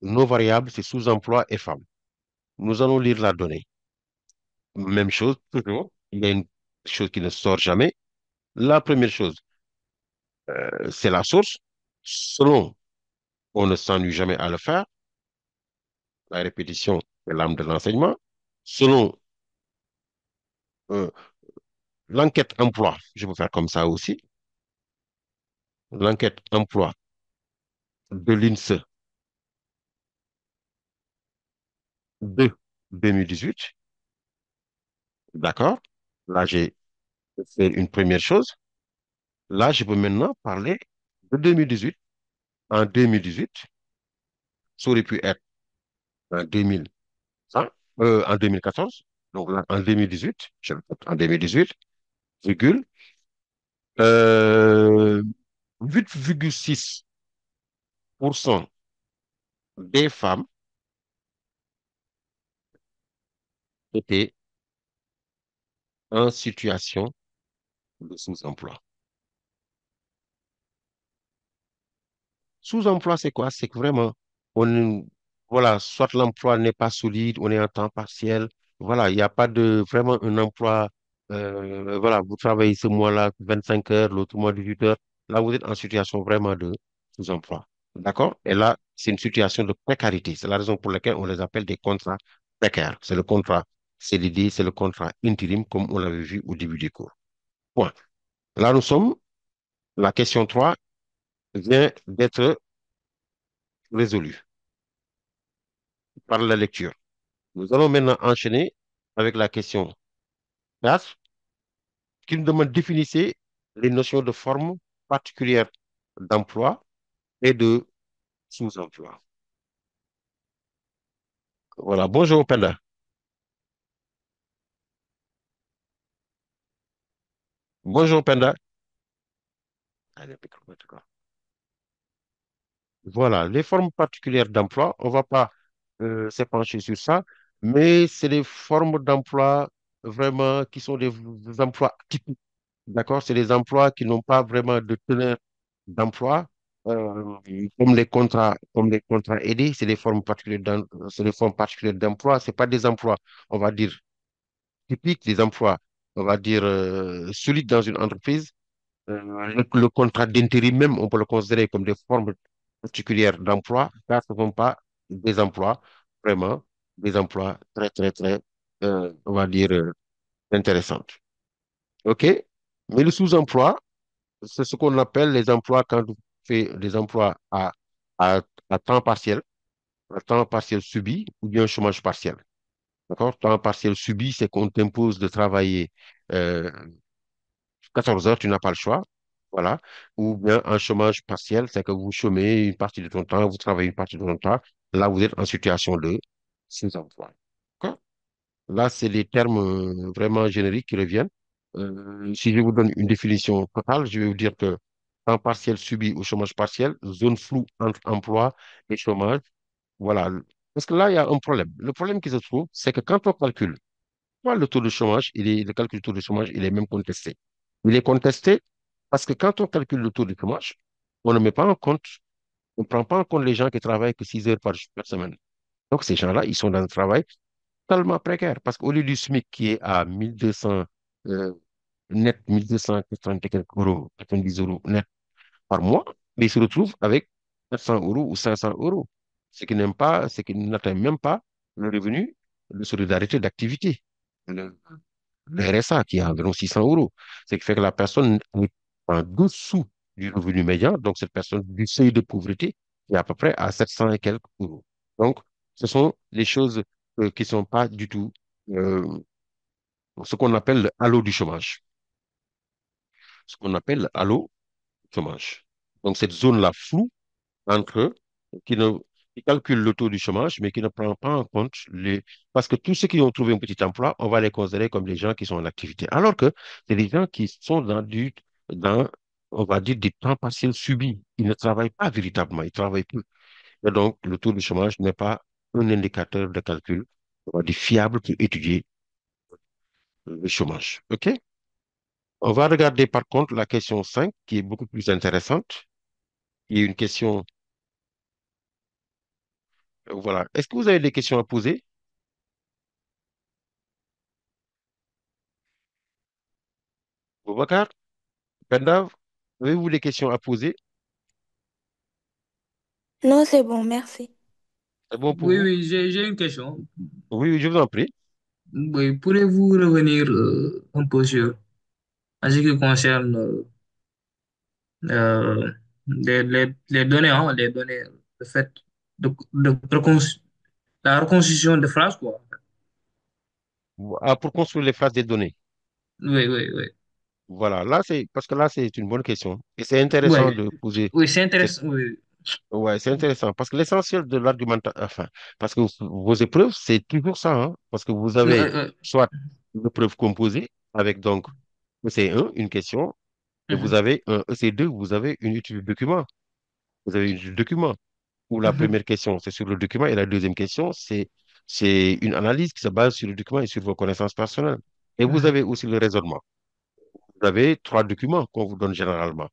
nos variables, c'est sous-emploi et femme. Nous allons lire la donnée. Même chose, toujours. Il y a une chose qui ne sort jamais. La première chose, c'est la source. Selon, on ne s'ennuie jamais à le faire. La répétition est l'âme de l'enseignement. Selon euh, l'enquête emploi, je peux faire comme ça aussi. L'enquête emploi de l'INSEE de 2018. D'accord? Là, j'ai fait une première chose. Là, je peux maintenant parler de 2018. En 2018, ça aurait pu être en 2000, hein, en 2014. Donc là, en 2018, je répète, en 2018, virgule, euh, 8,6% des femmes étaient en situation de sous-emploi. Sous-emploi, c'est quoi? C'est que vraiment, on, voilà, soit l'emploi n'est pas solide, on est en temps partiel. Voilà, il n'y a pas de vraiment un emploi. Voilà, vous travaillez ce mois-là 25 heures, l'autre mois 18 heures. Là, vous êtes en situation vraiment de sous-emploi. D'accord? Et là, c'est une situation de précarité. C'est la raison pour laquelle on les appelle des contrats précaires. C'est le contrat CDD, c'est le contrat intérim, comme on l'avait vu au début du cours. Point. Là, nous sommes, la question 3 vient d'être résolue par la lecture. Nous allons maintenant enchaîner avec la question 4 qui nous demande de définir les notions de forme particulière d'emploi et de sous-emploi. Voilà, bonjour Penda. Bonjour Penda. Allez, d'accord. Voilà, les formes particulières d'emploi, on ne va pas s'épancher sur ça, mais c'est des formes d'emploi vraiment qui sont des emplois typiques. D'accord? C'est des emplois qui n'ont pas vraiment de teneur d'emploi, euh, comme les contrats aidés, c'est des formes particulières d'emploi. C'est pas des emplois, on va dire, typiques, des emplois, on va dire, solides dans une entreprise. Le contrat d'intérim même, on peut le considérer comme des formes particulières d'emploi, car ce ne sont pas des emplois, vraiment, des emplois très, très, très, on va dire, intéressants. OK? Mais le sous-emploi, c'est ce qu'on appelle les emplois quand on fait des emplois à, à temps partiel, à temps partiel subi ou bien chômage partiel. D'accord? Temps partiel subi, c'est qu'on t'impose de travailler euh, 14 heures, tu n'as pas le choix. Voilà. Ou bien un chômage partiel, c'est que vous chômez une partie de ton temps, vous travaillez une partie de ton temps. Là, vous êtes en situation de sous-emploi. D'accord? Là, c'est les termes vraiment génériques qui reviennent. Si je vous donne une définition totale, je vais vous dire que temps partiel subi ou chômage partiel, zone floue entre emploi et chômage. Voilà. Parce que là, il y a un problème. Le problème qui se trouve, c'est que quand on calcule, le taux de chômage, le calcul du taux de chômage, il est même contesté. Il est contesté Parce que quand on calcule le taux de chômage, on ne met pas en compte, on ne prend pas en compte les gens qui travaillent que 6 heures par semaine. Donc, ces gens-là, ils sont dans un travail tellement précaire. Parce qu'au lieu du SMIC qui est à 1200 euh, net, 1280 et quelques euros, 90 euros net par mois, mais ils se retrouvent avec 400 euros ou 500 euros, ce qui n'atteint même pas le revenu de solidarité d'activité, le, le RSA qui est environ 600 euros. Ce qui fait que la personne est en dessous du revenu médian, donc cette personne du seuil de pauvreté est à peu près à 700 et quelques euros. Donc, ce sont les choses qui ne sont pas du tout euh, ce qu'on appelle le halo du chômage. Ce qu'on appelle le halo du chômage. Donc, cette zone-là floue entre qui ne qui calcule le taux du chômage, mais qui ne prend pas en compte les... Parce que tous ceux qui ont trouvé un petit emploi, on va les considérer comme des gens qui sont en activité. Alors que c'est des gens qui sont dans, on va dire, des temps partiels subis. Ils ne travaillent pas véritablement, ils travaillent peu. Et donc, le taux du chômage n'est pas un indicateur de calcul, on va dire, fiable pour étudier le chômage. OK? On va regarder par contre la question 5, qui est beaucoup plus intéressante, qui est une question, voilà. Est-ce que vous avez des questions à poser? Boubacar, Pendav, avez-vous des questions à poser? Non, c'est bon, merci. C'est bon pour Oui, vous? oui, j'ai une question. Oui, oui, je vous en prie. Oui, pourrez-vous revenir un peu sur en ce qui concerne euh, les données, hein, les données, le fait de la reconstitution de phrases, quoi. Ah, pour construire les phases des données. Oui, oui, oui. Voilà, là, c'est parce que là, c'est une bonne question. Et c'est intéressant Oui, de poser oui, c'est cette. intéressant. Oui. Ouais, c'est intéressant parce que l'essentiel de l'argumentation, enfin, parce que vos épreuves, c'est toujours ça, hein, parce que vous Euh, avez euh, soit une épreuve composée avec donc EC1, une question, et vous mhm, avez un EC2, vous avez une étude de document. Vous avez une étude de document où la mhm, première question, c'est sur le document et la deuxième question, c'est une analyse qui se base sur le document et sur vos connaissances personnelles. Et vous mhm, avez aussi le raisonnement. Vous avez trois documents qu'on vous donne généralement.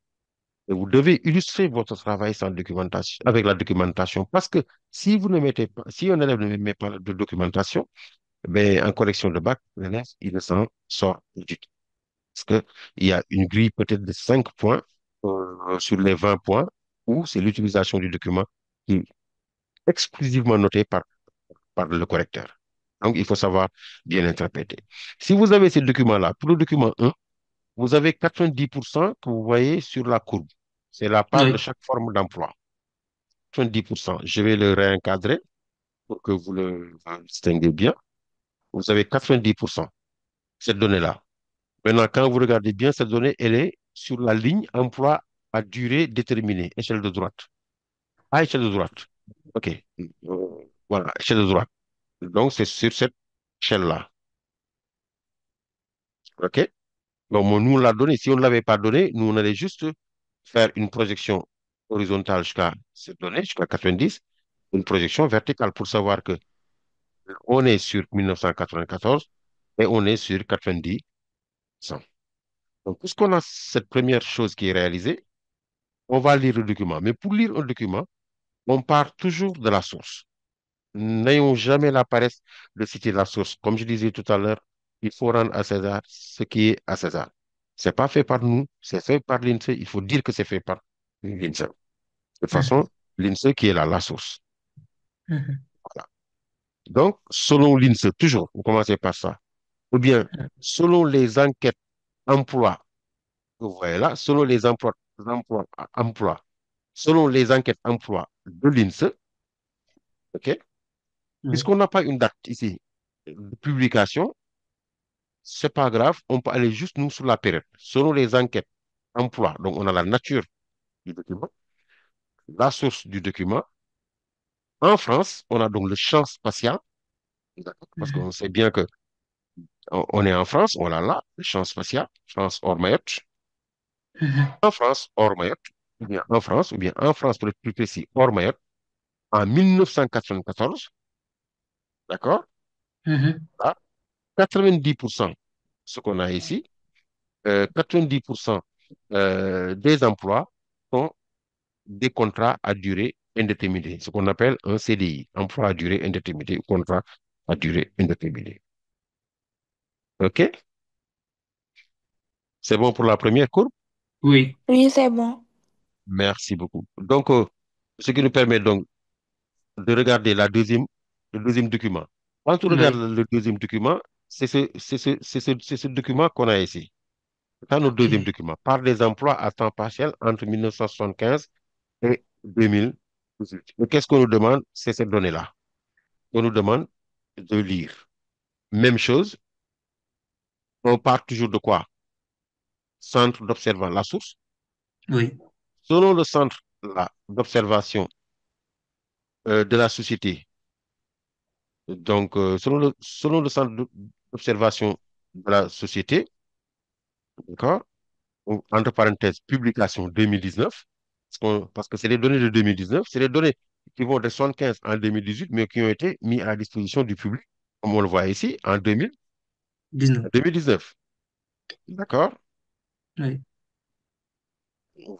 Et vous devez illustrer votre travail sans documentation, avec la documentation. Parce que si vous ne mettez pas, si un élève ne met pas de documentation, ben, en correction de bac, l'élève, il ne s'en sort du tout. Parce qu'il y a une grille peut-être de 5 points sur les 20 points où c'est l'utilisation du document qui est exclusivement noté par le correcteur. Donc, il faut savoir bien interpréter. Si vous avez ces documents-là, pour le document 1, vous avez 90% que vous voyez sur la courbe. C'est la part de oui. chaque forme d'emploi. 90%. Je vais le réencadrer pour que vous le distinguez bien. Vous avez 90%, cette donnée-là. Maintenant, quand vous regardez bien, cette donnée, elle est sur la ligne emploi à durée déterminée, échelle de droite. À échelle de droite. OK. Voilà, échelle de droite. Donc, c'est sur cette échelle-là. OK? Donc, nous, on l'a donné. Si on ne l'avait pas donné, nous, on allait juste faire une projection horizontale jusqu'à cette donnée, jusqu'à 90, une projection verticale pour savoir que on est sur 1994 et on est sur 90. Donc, puisqu'on a cette première chose qui est réalisée, on va lire le document. Mais pour lire un document, on part toujours de la source. N'ayons jamais la paresse de citer la source. Comme je disais tout à l'heure, il faut rendre à César ce qui est à César. C'est pas fait par nous, c'est fait par l'INSEE. Il faut dire que c'est fait par l'INSEE. De toute Mhm, façon, l'INSEE qui est là, la source. mhm, Voilà. Donc, selon l'INSEE, toujours, vous commencez par ça. Ou bien, selon les enquêtes emploi que vous voyez là, selon les emplois, selon les enquêtes emploi de l'INSEE, OK? oui. Puisqu'on n'a pas une date ici de publication, c'est pas grave, on peut aller juste nous sur la période. Selon les enquêtes emploi, donc on a la nature du document, la source du document. En France, on a donc le champ spatial, d'accord, parce Mhm, qu'on sait bien que on est en France, on a là, le champ spatial, France hors Mayotte, mhm, en France hors Mayotte, ou bien en France pour être plus précis, hors Mayotte, en 1994, d'accord, mhm, là, 90%, ce qu'on a ici, 90%. des emplois sont des contrats à durée indéterminée, ce qu'on appelle un CDI, emploi à durée indéterminée ou contrat à durée indéterminée. OK? C'est bon pour la première courbe? Oui, Oui, c'est bon. Merci beaucoup. Donc, ce qui nous permet donc de regarder le deuxième document. Quand on regarde oui. le deuxième document, c'est ce document qu'on a ici. C'est notre Ok, deuxième document. Par des emplois à temps partiel entre 1975 et 2018. Et qu'est-ce qu'on nous demande? C'est cette donnée-là. On nous demande de lire. Même chose, on part toujours de quoi? Centre d'observation, la source. oui, Selon le centre d'observation de la société, donc selon le centre d'observation de la société, d'accord? Entre parenthèses, publication 2019, parce que c'est les données de 2019, c'est les données qui vont de 75 en 2018, mais qui ont été mis à la disposition du public, comme on le voit ici, en 19. 2019. D'accord? Oui,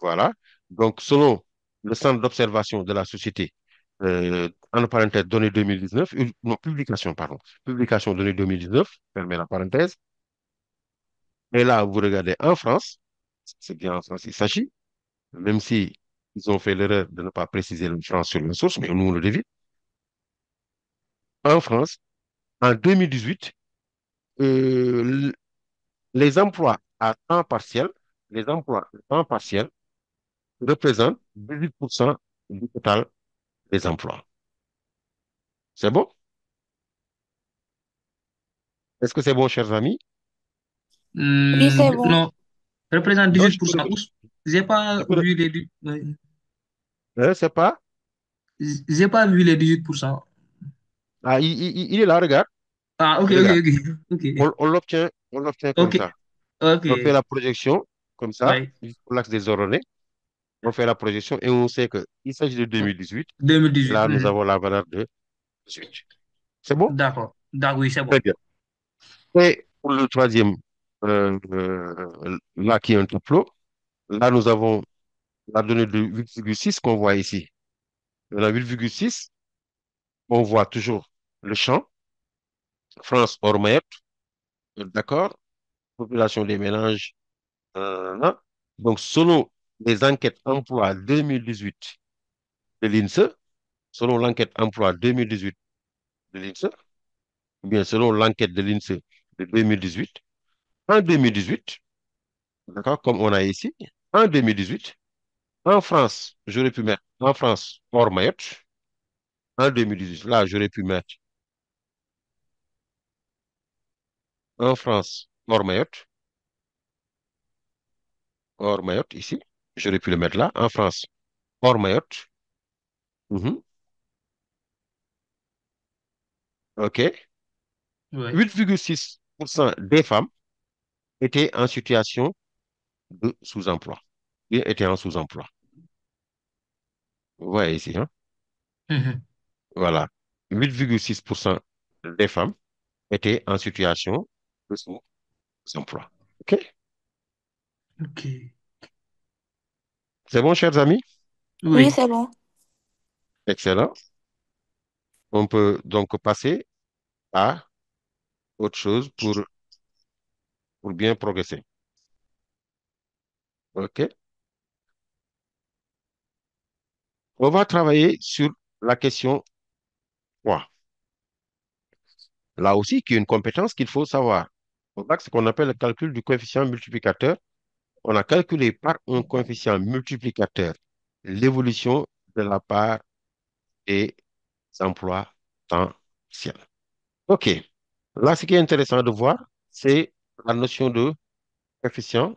Voilà. Donc, selon le centre d'observation de la société, entre parenthèses, données 2019, non, publication, pardon, publication données 2019, fermez la parenthèse. Et là, vous regardez en France, c'est bien en France il s'agit, même si ils ont fait l'erreur de ne pas préciser la France sur la source, mais nous, on le devine. En France, en 2018, euh, les emplois à temps partiel, les emplois à temps partiel représentent 18% du total des emplois. C'est bon? Est-ce que c'est bon, chers amis? Oui, c'est bon. Non, représente Non, je peux 18%. J'ai pas je peux vu les, oui. c'est pas. J'ai pas vu les 18%. Ah, il est là, regarde, Ah, ok, ok, regarde. ok, ok. On l'obtient comme Ok, ça. ok, On fait la projection comme ça, oui. pour l'axe des ordonnées. On fait la projection et on sait qu'il s'agit de 2018. 2018. Là, nous avons la valeur de 18. C'est bon? D'accord. D'accord, oui, c'est Très bon. bien. Et pour le troisième, là qui est un tableau, là, nous avons la donnée de 8,6 qu'on voit ici. La 8,6, on voit toujours le champ, France hors Mayotte, d'accord? Population des ménages. Hein. Donc, selon les enquêtes emploi 2018 de l'INSEE, selon l'enquête emploi 2018 de l'INSEE, ou bien selon l'enquête de l'INSEE de 2018, en 2018, d'accord, comme on a ici, en 2018, en France, j'aurais pu mettre en France hors Mayotte, en 2018, là, j'aurais pu mettre en France hors Mayotte ici, j'aurais pu le mettre là, en France hors Mayotte, mhm, ok, Oui. 8,6% des femmes étaient en situation de sous-emploi, bien étaient en sous-emploi. Vous voyez ici, hein? Mhm. Voilà. 8,6% des femmes étaient en situation de sous-emploi. OK? Ok. C'est bon, chers amis? Oui, Oui. c'est bon. Excellent. On peut donc passer à autre chose pour bien progresser. OK? On va travailler sur la question 3. Là aussi, qui est une compétence qu'il faut savoir. On a ce qu'on appelle le calcul du coefficient multiplicateur. On a calculé par un coefficient multiplicateur l'évolution de la part des emplois potentiels. OK. Là, ce qui est intéressant de voir, c'est la notion de coefficient,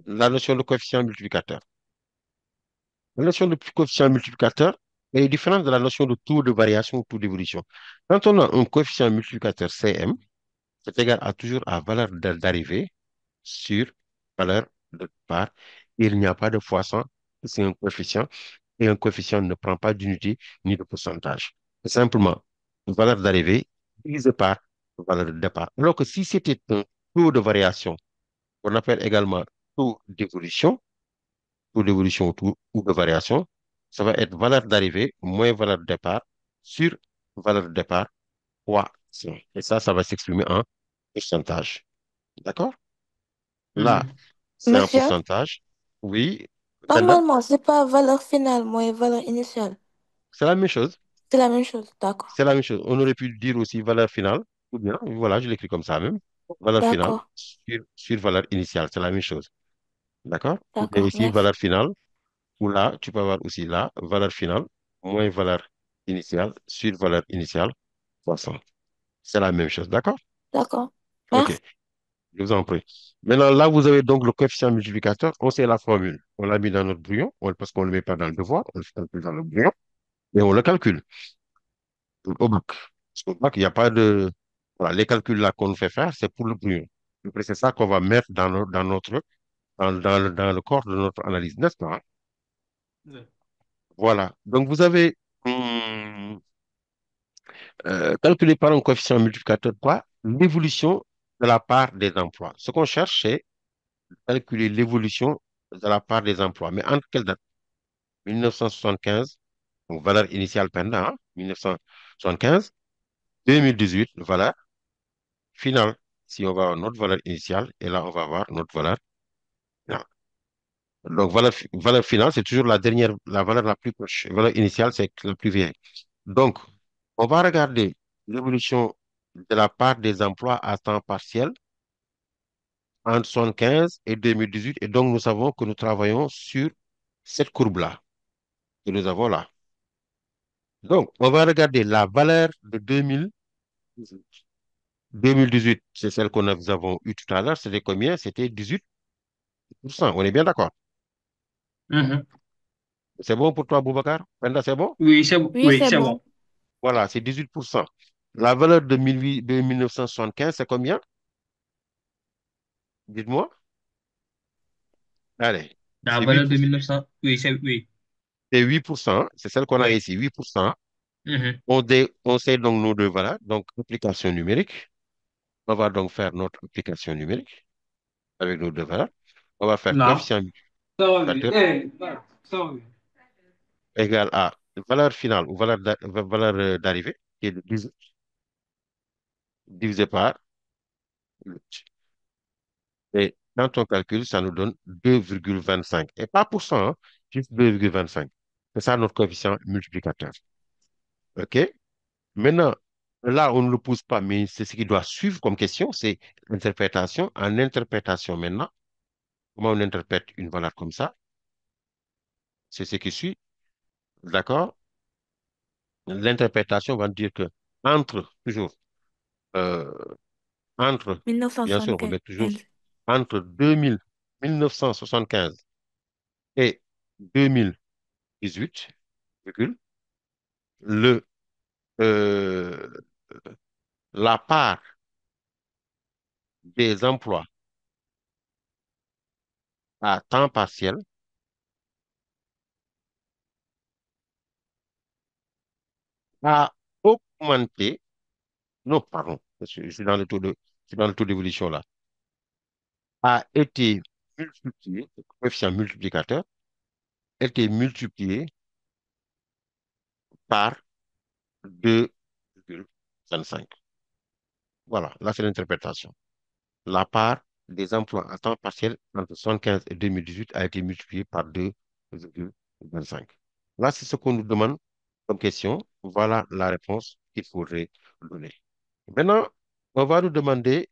la notion de coefficient multiplicateur. La notion de coefficient multiplicateur est différente de la notion de taux de variation ou taux d'évolution. Quand on a un coefficient multiplicateur CM, c'est égal à toujours à valeur d'arrivée sur valeur de départ. Il n'y a pas de fois 100, c'est un coefficient, et un coefficient ne prend pas d'unité ni de pourcentage. C'est simplement une valeur d'arrivée divisée par une valeur de départ. Alors que si c'était un taux de variation qu'on appelle également taux d'évolution, ou de variation. Ça va être valeur d'arrivée moins valeur de départ sur valeur de départ fois 100. Et ça va s'exprimer en pourcentage. D'accord? Là, Mhm. c'est un Monsieur, pourcentage. Oui, Penda, normalement, c'est pas valeur finale moins valeur initiale. c'est la même chose. C'est la même chose. D'accord. C'est la même chose. On aurait pu dire aussi valeur finale, ou bien, voilà, je l'écris comme ça même. Valeur finale D'accord. sur valeur initiale, c'est la même chose. D'accord? Ou bien D'accord. ici, Merci. valeur finale, ou là, tu peux avoir aussi là, valeur finale, moins valeur initiale, sur valeur initiale, 300. C'est la même chose. D'accord? D'accord. OK, Merci. je vous en prie. Maintenant, là, vous avez donc le coefficient multiplicateur. On sait la formule. On l'a mis dans notre brouillon, parce qu'on ne le met pas dans le devoir, on le calcule dans le brouillon, et on le calcule au bac. Parce qu'au bac, il n'y a pas de... Voilà, les calculs là qu'on nous fait faire, c'est pour le brouillon. Après, c'est ça qu'on va mettre dans le corps de notre analyse, n'est-ce pas? Ouais. Voilà. Donc, vous avez calculé par un coefficient multiplicateur quoi? L'évolution de la part des emplois. Ce qu'on cherche, c'est calculer l'évolution de la part des emplois. Mais entre quelle date? 1975, donc valeur initiale pendant, 1975, 2018, valeur finale. Si on va avoir notre valeur initiale, et là, on va avoir notre valeur finale. Donc, valeur finale, c'est toujours la dernière, la valeur la plus proche. Valeur initiale, c'est la plus vieille. Donc, on va regarder l'évolution de la part des emplois à temps partiel entre 75 et 2018. Et donc, nous savons que nous travaillons sur cette courbe-là que nous avons là. Donc, on va regarder la valeur de 2018. 2018, c'est celle que nous avons eue tout à l'heure. C'était combien? C'était 18%. On est bien d'accord? Mhm. C'est bon pour toi, Boubacar? Penda, c'est bon? Oui, c'est bon. Oui, Oui, c'est c'est bon. bon. Voilà, c'est 18%. La valeur de 1975, c'est combien? Dites-moi. Allez, La c'est valeur de 8%. 1900. Oui, c'est oui. C'est 8%. C'est celle qu'on a Oui. ici, 8%. Mhm. On sait donc nos deux valeurs. Donc, application numérique. On va donc faire notre application numérique avec nos deux valeurs. On va faire Non. coefficient Ça va bien. multiplicateur Ça va bien. égal à valeur finale ou valeur d'arrivée qui est de 10 divisé par 8. Et quand on calcule, ça nous donne 2,25. Et pas pour cent, hein, juste 2,25. C'est ça notre coefficient multiplicateur. OK? Maintenant, là, on ne le pose pas, mais c'est ce qui doit suivre comme question, c'est l'interprétation. En interprétation maintenant, comment on interprète une valeur comme ça? C'est ce qui suit. D'accord? L'interprétation va dire que toujours, euh, entre, bien sûr, on met toujours 1975. entre 1975 et 2018, virgule, le, euh, la part des emplois à temps partiel a augmenté, non, pardon, je suis dans le taux je suis dans le taux d'évolution là, a été multiplié, le coefficient multiplicateur, a été multiplié par 2,25. Voilà, là c'est l'interprétation. La part des emplois à temps partiel entre 75 et 2018 a été multipliée par 2,25. Là, c'est ce qu'on nous demande comme question. Voilà la réponse qu'il faudrait donner. Maintenant, on va nous demander,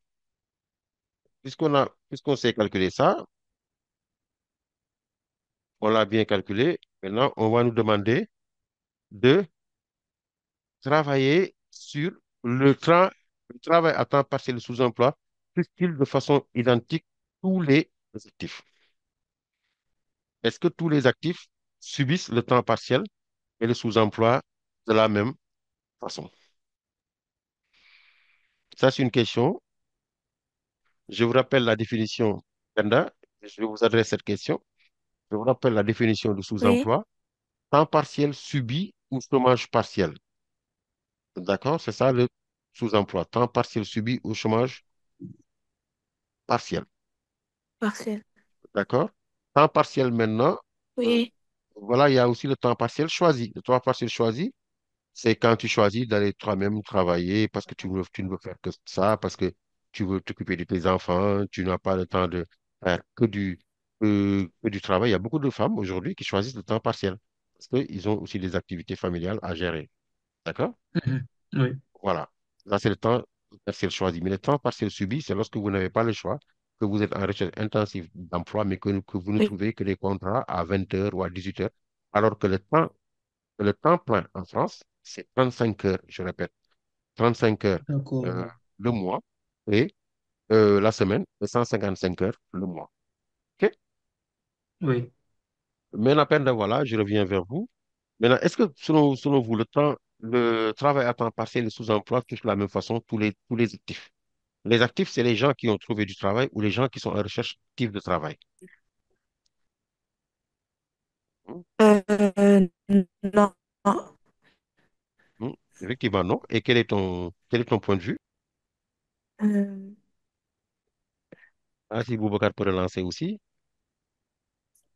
puisqu'on sait calculer ça, on l'a bien calculé. Maintenant, on va nous demander de travailler sur le travail à temps partiel sous-emploi, puisqu'il de façon identique tous les actifs. Est-ce que tous les actifs subissent le temps partiel et le sous-emploi de la même façon? Ça, c'est une question. Je vous rappelle la définition, Penda. Je vous adresse cette question. Je vous rappelle la définition de Oui. sous-emploi. Temps partiel subi ou chômage partiel. D'accord? C'est ça le sous-emploi. Temps partiel subi ou chômage partiel. Partiel. D'accord? Temps partiel maintenant, euh, Oui. voilà, il y a aussi le temps partiel choisi. Le temps partiel choisi, c'est quand tu choisis d'aller toi-même travailler parce que tu ne veux faire que ça, parce que tu veux t'occuper de tes enfants, tu n'as pas le temps de faire que du travail. Il y a beaucoup de femmes aujourd'hui qui choisissent le temps partiel parce qu'ils ont aussi des activités familiales à gérer. D'accord? Mhm. Oui. Voilà. Là, c'est le temps partiel choisi. Mais le temps partiel subi, c'est lorsque vous n'avez pas le choix, que vous êtes en recherche intensive d'emploi, mais que vous ne Oui. trouvez que des contrats à 20 heures ou à 18 heures, alors que le temps plein en France, c'est 35 heures, je répète, 35 heures euh, D'accord. le mois et la semaine, c'est 155 heures le mois. OK? Oui. Mais la peine de voilà, je reviens vers vous. Maintenant, est-ce que selon vous, le travail à temps partiel et sous-emploi touche de la même façon tous les actifs? Les actifs, c'est les gens qui ont trouvé du travail ou les gens qui sont en recherche active de travail. Hmm, Non. Non. hmm. Effectivement, non. Et quel est ton point de vue? Euh, Ah, si Boubacar peut relancer aussi.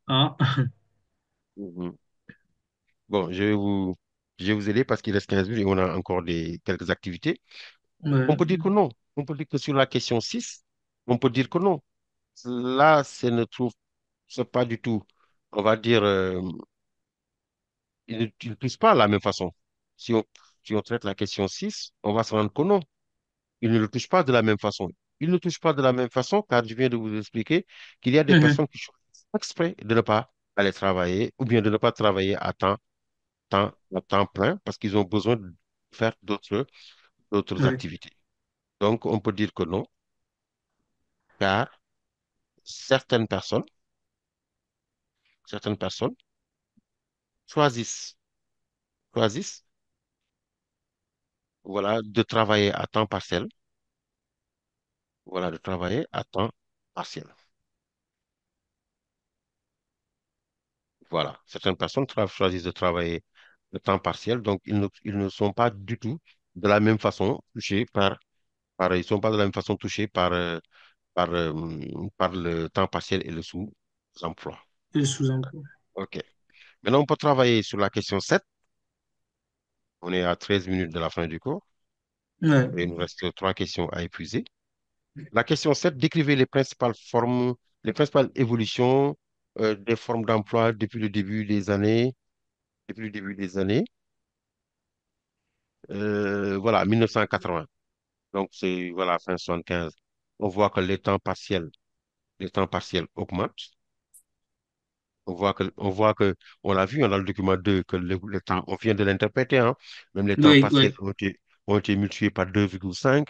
Ah. Mhm. Bon, je vais vous aider parce qu'il reste 15 minutes et on a encore quelques activités. On Ouais. peut dire que non. On peut dire que sur la question 6, on peut dire que non. Là, c'est pas du tout, on va dire, il ne touche pas de la même façon. Si on, si on traite la question 6, on va se rendre que non. Il ne le touche pas de la même façon. Il ne touche pas de la même façon car je viens de vous expliquer qu'il y a des Mhm. personnes qui choisissent exprès de ne pas aller travailler ou bien de ne pas travailler à temps plein parce qu'ils ont besoin de faire d'autres Oui. activités. Donc, on peut dire que non, car certaines personnes, certaines personnes choisissent, choisissent, voilà, de travailler à temps partiel, voilà, de travailler à temps partiel. Voilà, certaines personnes choisissent de travailler de temps partiel, donc ils ne sont pas du tout de la même façon touchés ils sont pas de la même façon touchés par, euh, par le temps partiel et le sous-emploi. Et sous-emploi. OK. Maintenant, on peut travailler sur la question 7. On est à 13 minutes de la fin du cours Ouais. et il nous reste trois questions à épuiser. La question 7, décrivez les principales formes, les principales évolutions des formes d'emploi depuis le début des années, voilà, 1980. Donc, c'est, voilà, fin 75. On voit que les temps partiels augmentent. On l'a vu hein, dans le document 2 que le temps, on vient de l'interpréter, hein, même les temps Oui, partiels oui. ont été multipliés par 2,5.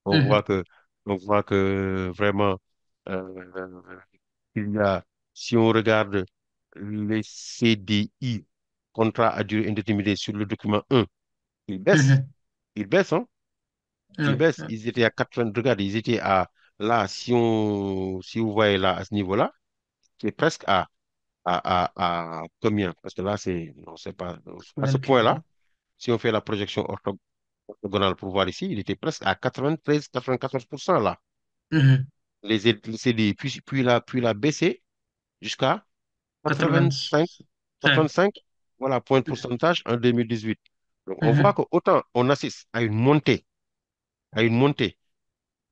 On voit Mhm. que, on voit que vraiment, euh, il y a, si on regarde les CDI, contrat à durée indéterminée sur le document 1, ils baissent. Mhm. Ils baissent, hein. Ils Oui. baissent. Oui. Ils étaient à 80, regarde, ils étaient là, si vous voyez là, à ce niveau-là, c'est presque à combien? Parce que là, non, c'est pas, à ce 20 point-là, quelque. si on fait la projection orthogonale pour voir ici, il était presque à 93, 94% là. Mhm. Les CDI, puis il a baissé jusqu'à 85, 85. 85, voilà, point de pourcentage en 2018. Donc, on voit Mhm. que autant on assiste à une montée,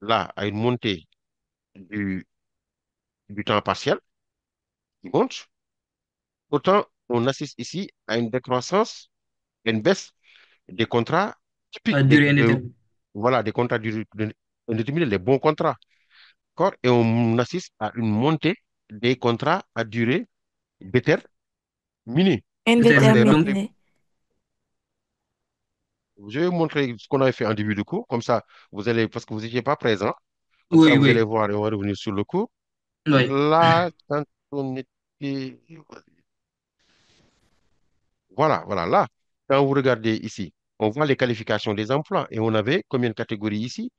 là, à une montée du, du temps partiel qui monte, autant on assiste ici à une décroissance, une baisse des contrats typiques, À durée indéterminée. voilà, des contrats indéterminés, les bons contrats. D'accord? Et on assiste à une montée des contrats à durée déterminée. Déterminée. Donc, Indéterminé. Je vais vous montrer ce qu'on avait fait en début de cours, comme ça, vous allez, parce que vous n'étiez pas présent, comme ça, oui, vous allez oui. voir et on va revenir sur le cours. Oui. Là, quand on était, voilà, là, quand vous regardez ici, on voit les qualifications des emplois et on avait combien de catégories ici?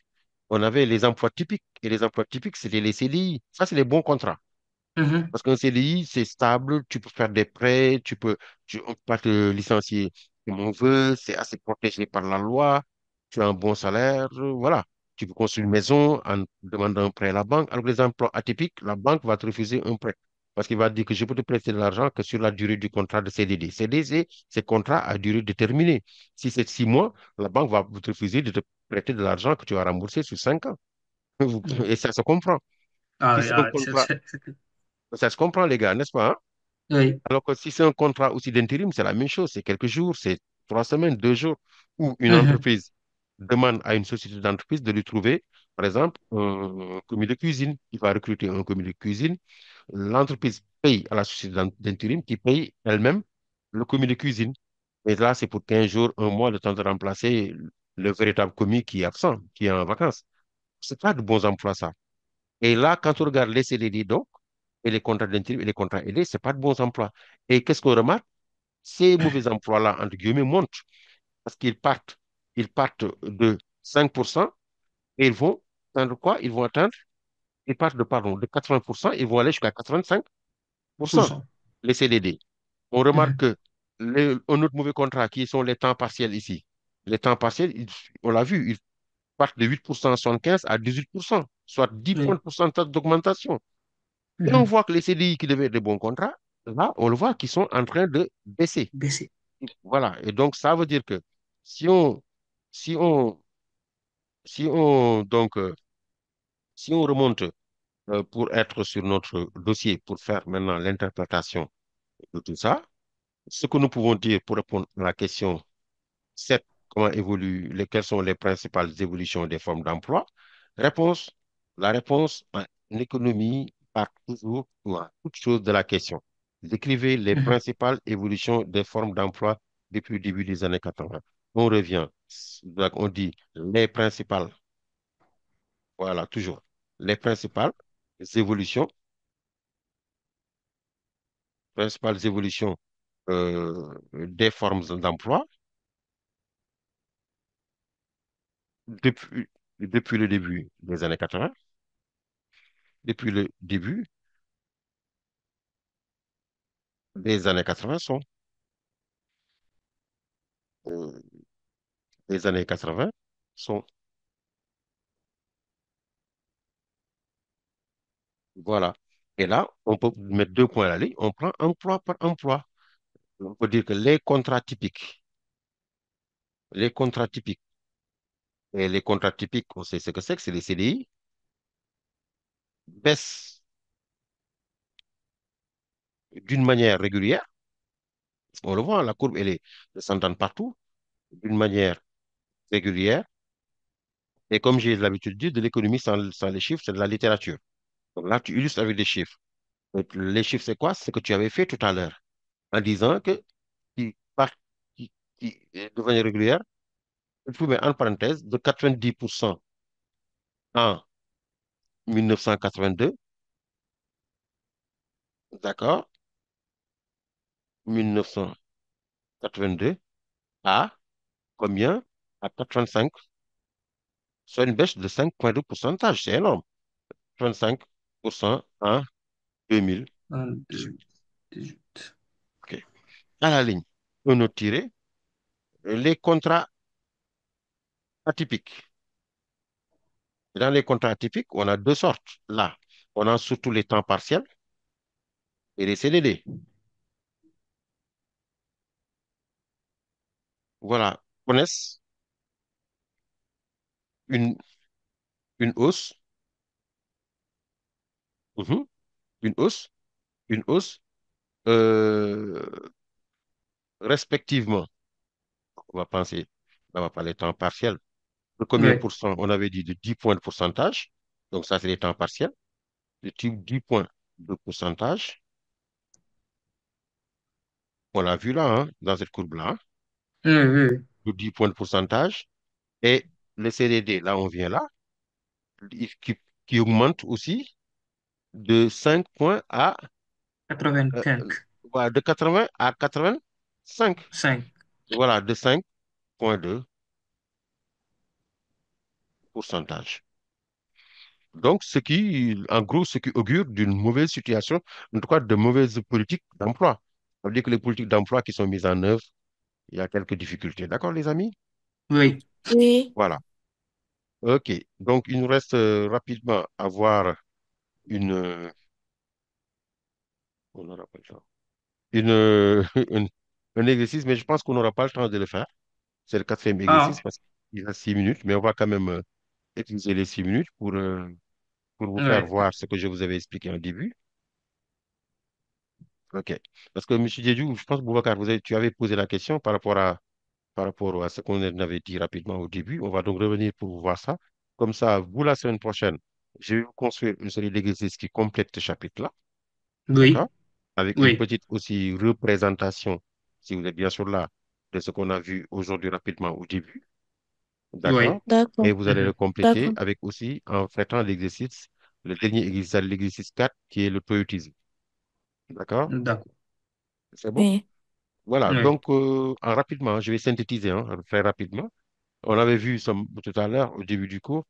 On avait les emplois typiques et les emplois typiques, c'était les CDI. Ça, c'est les bons contrats. Mhm. Parce qu'un CDI, c'est stable, tu peux faire des prêts, on peut pas te licencier comme on veut, c'est assez protégé par la loi, tu as un bon salaire, voilà. Tu peux construire une maison en demandant un prêt à la banque. Alors que les emplois atypiques, la banque va te refuser un prêt. Parce qu'il va dire que je peux te prêter de l'argent que sur la durée du contrat de CDD. CDD, c'est contrat à durée déterminée. Si c'est 6 mois, la banque va te refuser de te prêter de l'argent que tu vas rembourser sur 5 ans. Oui. Et ça se comprend. Ah Si oui, c'est un ah oui, contrat, ça se comprend, les gars, n'est-ce pas, hein? oui. Alors que si c'est un contrat aussi d'intérim, c'est la même chose. C'est quelques jours, c'est 3 semaines, 2 jours, où une Mhm. entreprise demande à une société d'entreprise de lui trouver, par exemple, un commis de cuisine. Il va recruter un commis de cuisine. L'entreprise paye à la société d'intérim qui paye elle-même le commis de cuisine. Et là, c'est pour 15 jours, un mois, le temps de remplacer le véritable commis qui est absent, qui est en vacances. C'est pas de bons emplois, ça. Et là, quand on regarde les CDD, donc, et les contrats d'intérim et les contrats aidés, c'est pas de bons emplois. Et qu'est-ce qu'on remarque? Ces mauvais emplois-là, entre guillemets, montent parce ils partent de 5% et ils vont atteindre quoi? Ils partent de, pardon, de 80%, ils vont aller jusqu'à 85%, 100%. les CDD. On remarque Mhm. que un autre mauvais contrat, qui sont les temps partiels ici, les temps partiels, on l'a vu, ils partent de 8% à 75 à 18%, soit 10 points de Oui. pourcentage d'augmentation. Et on Mhm. voit que les CDI qui devaient être des bons contrats, là, on le voit qu'ils sont en train de baisser. Baisser. Voilà. Et donc, ça veut dire que si on, si on, si on, donc, si on remonte pour être sur notre dossier, pour faire maintenant l'interprétation de tout ça, ce que nous pouvons dire pour répondre à la question 7, quelles sont les principales évolutions des formes d'emploi? Réponse, la réponse en économie part toujours ou à toute chose de la question. Décrivez les Mhm. principales évolutions des formes d'emploi depuis le début des années 80. On revient, donc on dit les principales, voilà, toujours, les évolutions, principales évolutions des formes d'emploi depuis, depuis le début des années 80, depuis le début des années 80 sont euh, les années 80 sont, voilà. Et là, on peut mettre 2 points à la ligne, on prend emploi par emploi. On peut dire que les contrats typiques, et les contrats typiques, on sait ce que c'est les CDI, baissent d'une manière régulière. On le voit, la courbe, elle est descendante partout, d'une manière régulière. Et comme j'ai l'habitude de dire, de l'économie sans les chiffres, c'est de la littérature. Donc là, tu illustres avec des chiffres. Donc, les chiffres, c'est quoi? C'est ce que tu avais fait tout à l'heure, en disant que qui, par- de manière régulière, il faut mettre en parenthèse, de 90% en 1982, d'accord, 1982 à combien? À 85, soit une baisse de 5,2 pourcentage, c'est énorme. 35% en 2018. 18. OK. À la ligne, on a tiré les contrats atypiques. Dans les contrats atypiques, on a deux sortes. Là, on a surtout les temps partiels et les CDD. Voilà, connaissent une, une hausse, mhm, une hausse, une hausse, euh, respectivement, on va penser, on va parler temps partiel. De combien Oui. pour cent? On avait dit de 10 points de pourcentage. Donc ça, c'est les temps partiels. De type 10 points de pourcentage. On l'a vu là, hein, dans cette courbe-là, hein, Oui, oui, oui. de 10 points de pourcentage. Et le CDD, là, on vient là, qui, qui augmente aussi de 5 points à, euh, 85. voilà, de 80 à 85. 5. Voilà, de 5,2 pourcentage. Donc, en gros, ce qui augure d'une mauvaise situation, en tout cas de mauvaises politiques d'emploi. Ça veut dire que les politiques d'emploi qui sont mises en œuvre, il y a quelques difficultés. D'accord, les amis? Oui. Oui. Voilà. OK. Donc, il nous reste rapidement à voir une, on n'aura pas le temps. Une, un, un exercice, mais je pense qu'on n'aura pas le temps de le faire. C'est le quatrième exercice Ah, parce qu'il reste 6 minutes, mais on va quand même utiliser les 6 minutes pour vous faire ouais. voir ce que je vous avais expliqué en début. OK. Parce que, M. Diédhiou, je pense, Boubacar, tu avais posé la question par rapport à ce qu'on avait dit rapidement au début. On va donc revenir pour voir ça. Comme ça, vous, la semaine prochaine, je vais vous construire une série d'exercices qui complètent ce chapitre-là. D'accord? Oui, Avec une oui, petite aussi représentation, si vous êtes bien sûr là, de ce qu'on a vu aujourd'hui rapidement au début. D'accord? oui. Et D'accord, vous allez le Mhm. compléter d'accord. avec aussi, en traitant l'exercice, le dernier exercice, l'exercice 4, qui est le toyotisme. D'accord? D'accord. C'est bon? Oui, Voilà. Oui. Donc, rapidement, je vais synthétiser très rapidement. On avait vu ça tout à l'heure, au début du cours,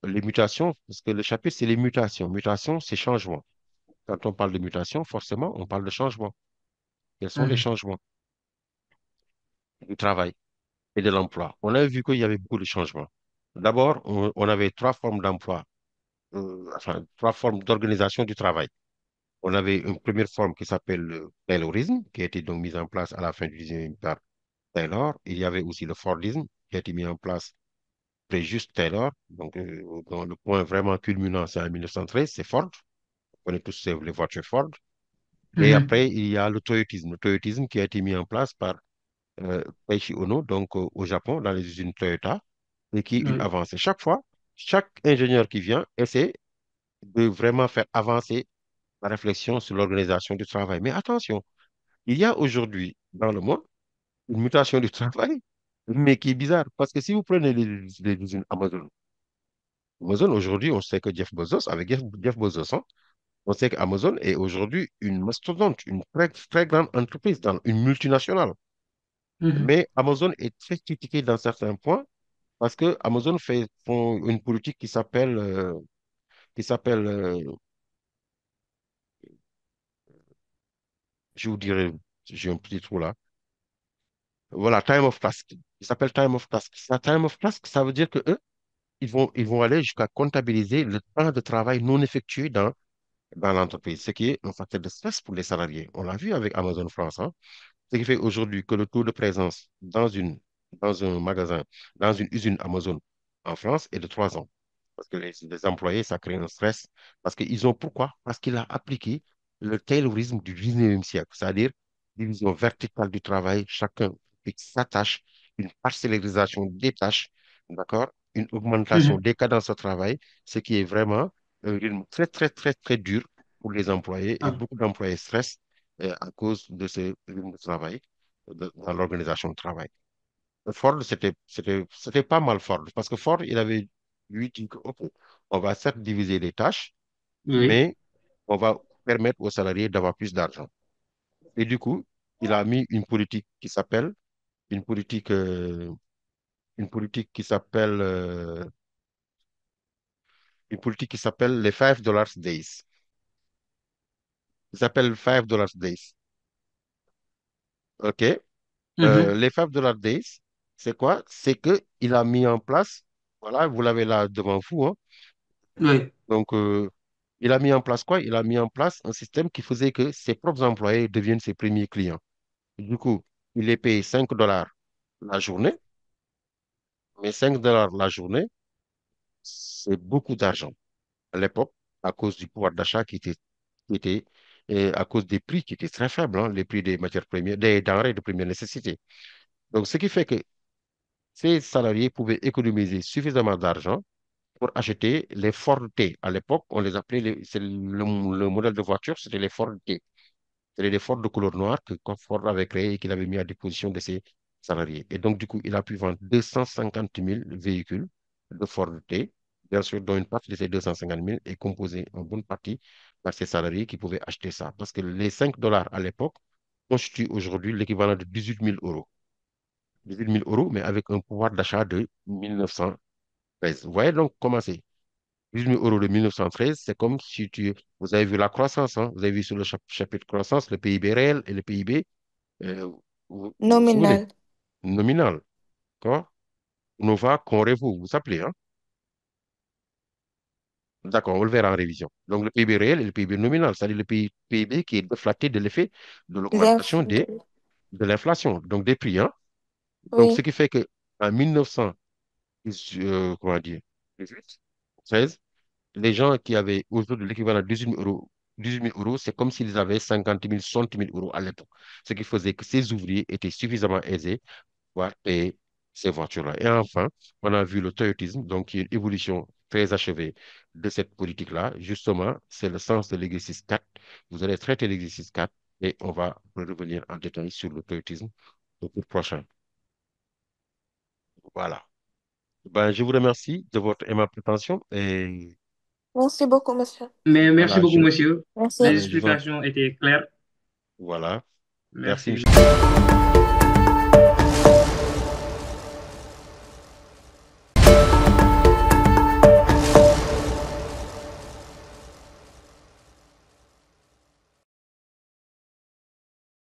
les mutations, parce que le chapitre, c'est les mutations. Mutation, c'est changement. Quand on parle de mutation, forcément, on parle de changement. Quels sont les Mhm. changements du travail et de l'emploi? On a vu qu'il y avait beaucoup de changements. D'abord, on avait trois formes d'emploi, enfin, trois formes d'organisation du travail. On avait une première forme qui s'appelle le Taylorisme, qui a été donc mise en place à la fin du 19e par Taylor. Il y avait aussi le Fordisme, qui a été mis en place après juste Taylor. Donc, dans le point vraiment culminant, c'est en 1913, c'est Ford. On connaît tous les voitures Ford. Et Mhm. après, il y a le Toyotisme qui a été mis en place par Taiichi Ohno, donc au Japon, dans les usines Toyota, et qui est une Oui. avancée. Chaque fois, chaque ingénieur qui vient essaie de vraiment faire avancer la réflexion sur l'organisation du travail. Mais attention, il y a aujourd'hui dans le monde une mutation du travail, mais qui est bizarre, parce que si vous prenez les usines Amazon, Amazon aujourd'hui, on sait que Jeff Bezos, avec Jeff Bezos, hein, on sait qu'Amazon est aujourd'hui une mastodonte, une très, très grande entreprise, une multinationale. Mhm. Mais Amazon est très critiqué dans certains points parce que Amazon font une politique qui s'appelle, je vous dirais, j'ai un petit trou là. Voilà, time of task. Il s'appelle time of task. Ça, time of task, ça veut dire que eux, ils vont aller jusqu'à comptabiliser le temps de travail non effectué dans l'entreprise, ce qui est un facteur de stress pour les salariés. On l'a vu avec Amazon France, hein. Ce qui fait aujourd'hui que le taux de présence dans un magasin, dans une usine Amazon en France est de 3 ans. Parce que les employés, ça crée un stress. Parce qu'ils ont pourquoi? Parce qu'il a appliqué le taylorisme du 19e siècle, c'est-à-dire division verticale du travail, chacun fixe sa tâche, une parcellisation des tâches, d'accord? Une augmentation Mhm. des cadences au travail, ce qui est vraiment un rythme très, très, très, très dur pour les employés et Ah, beaucoup d'employés stressent à cause de ce rythme de travail dans l'organisation du travail. Ford, c'était pas mal Ford, parce que Ford, il avait lui dit que, OK, on va certes diviser les tâches, oui. mais on va permettre aux salariés d'avoir plus d'argent. Et du coup, il a mis une politique, euh, une politique qui s'appelle, euh, une politique qui s'appelle les $5 days. Il s'appelle $5 days. OK? Mhm. Les $5 days, c'est quoi? C'est que il a mis en place, voilà, vous l'avez là devant vous, hein. Oui. Donc, il a mis en place quoi? Il a mis en place un système qui faisait que ses propres employés deviennent ses premiers clients. Du coup, il les paye $5 la journée, mais $5 la journée, c'est beaucoup d'argent à l'époque, à cause du pouvoir d'achat qui était et à cause des prix qui étaient très faibles, hein, les prix des matières premières, des denrées de première nécessité. Donc, ce qui fait que ces salariés pouvaient économiser suffisamment d'argent pour acheter les Ford T. À l'époque, on les appelait, c'est le modèle de voiture, c'était les Ford T. C'était des Ford de couleur noire que Ford avait créé et qu'il avait mis à disposition de ses salariés. Et donc, du coup, il a pu vendre 250 000 véhicules de Ford T, bien sûr, dont une partie de ces 250 000 est composée en bonne partie par ses salariés qui pouvaient acheter ça. Parce que les $5 à l'époque constituent aujourd'hui l'équivalent de 18 000 euros. 18 000 euros, mais avec un pouvoir d'achat de 1913. Vous voyez donc comment c'est? 18 000 euros de 1913, c'est comme si vous avez vu la croissance, hein. Vous avez vu sur le chapitre croissance, le PIB réel et le PIB, vous souvenez, nominal. nominal, d'accord? Nova Conrevo, vous vous appelez, hein? D'accord, on le verra en révision. Donc, le PIB réel et le PIB nominal, c'est-à-dire le PIB qui est déflaté de l'effet de L'inf- l'augmentation de l'inflation, donc des prix, hein. Donc, ce Oui, qui fait que en 1900, comment dire, 18, 16, les gens qui avaient autour de l'équivalent de 18 000 euros, c'est comme s'ils avaient 50 000, 60 000 euros à l'époque. Ce qui faisait que ces ouvriers étaient suffisamment aisés pour pouvoir payer ces voitures-là. Et enfin, on a vu le toyotisme, donc qui est une évolution très achevée de cette politique-là. Justement, c'est le sens de l'exercice 4. Vous allez traiter l'exercice 4 et on va revenir en détail sur le toyotisme au cours prochain. Voilà. Ben, je vous remercie de votre aimable attention et merci beaucoup, monsieur. Mais merci voilà, beaucoup, monsieur. Merci. Les ben, je vous en... explications étaient claires. Voilà. Merci, Merci. monsieur.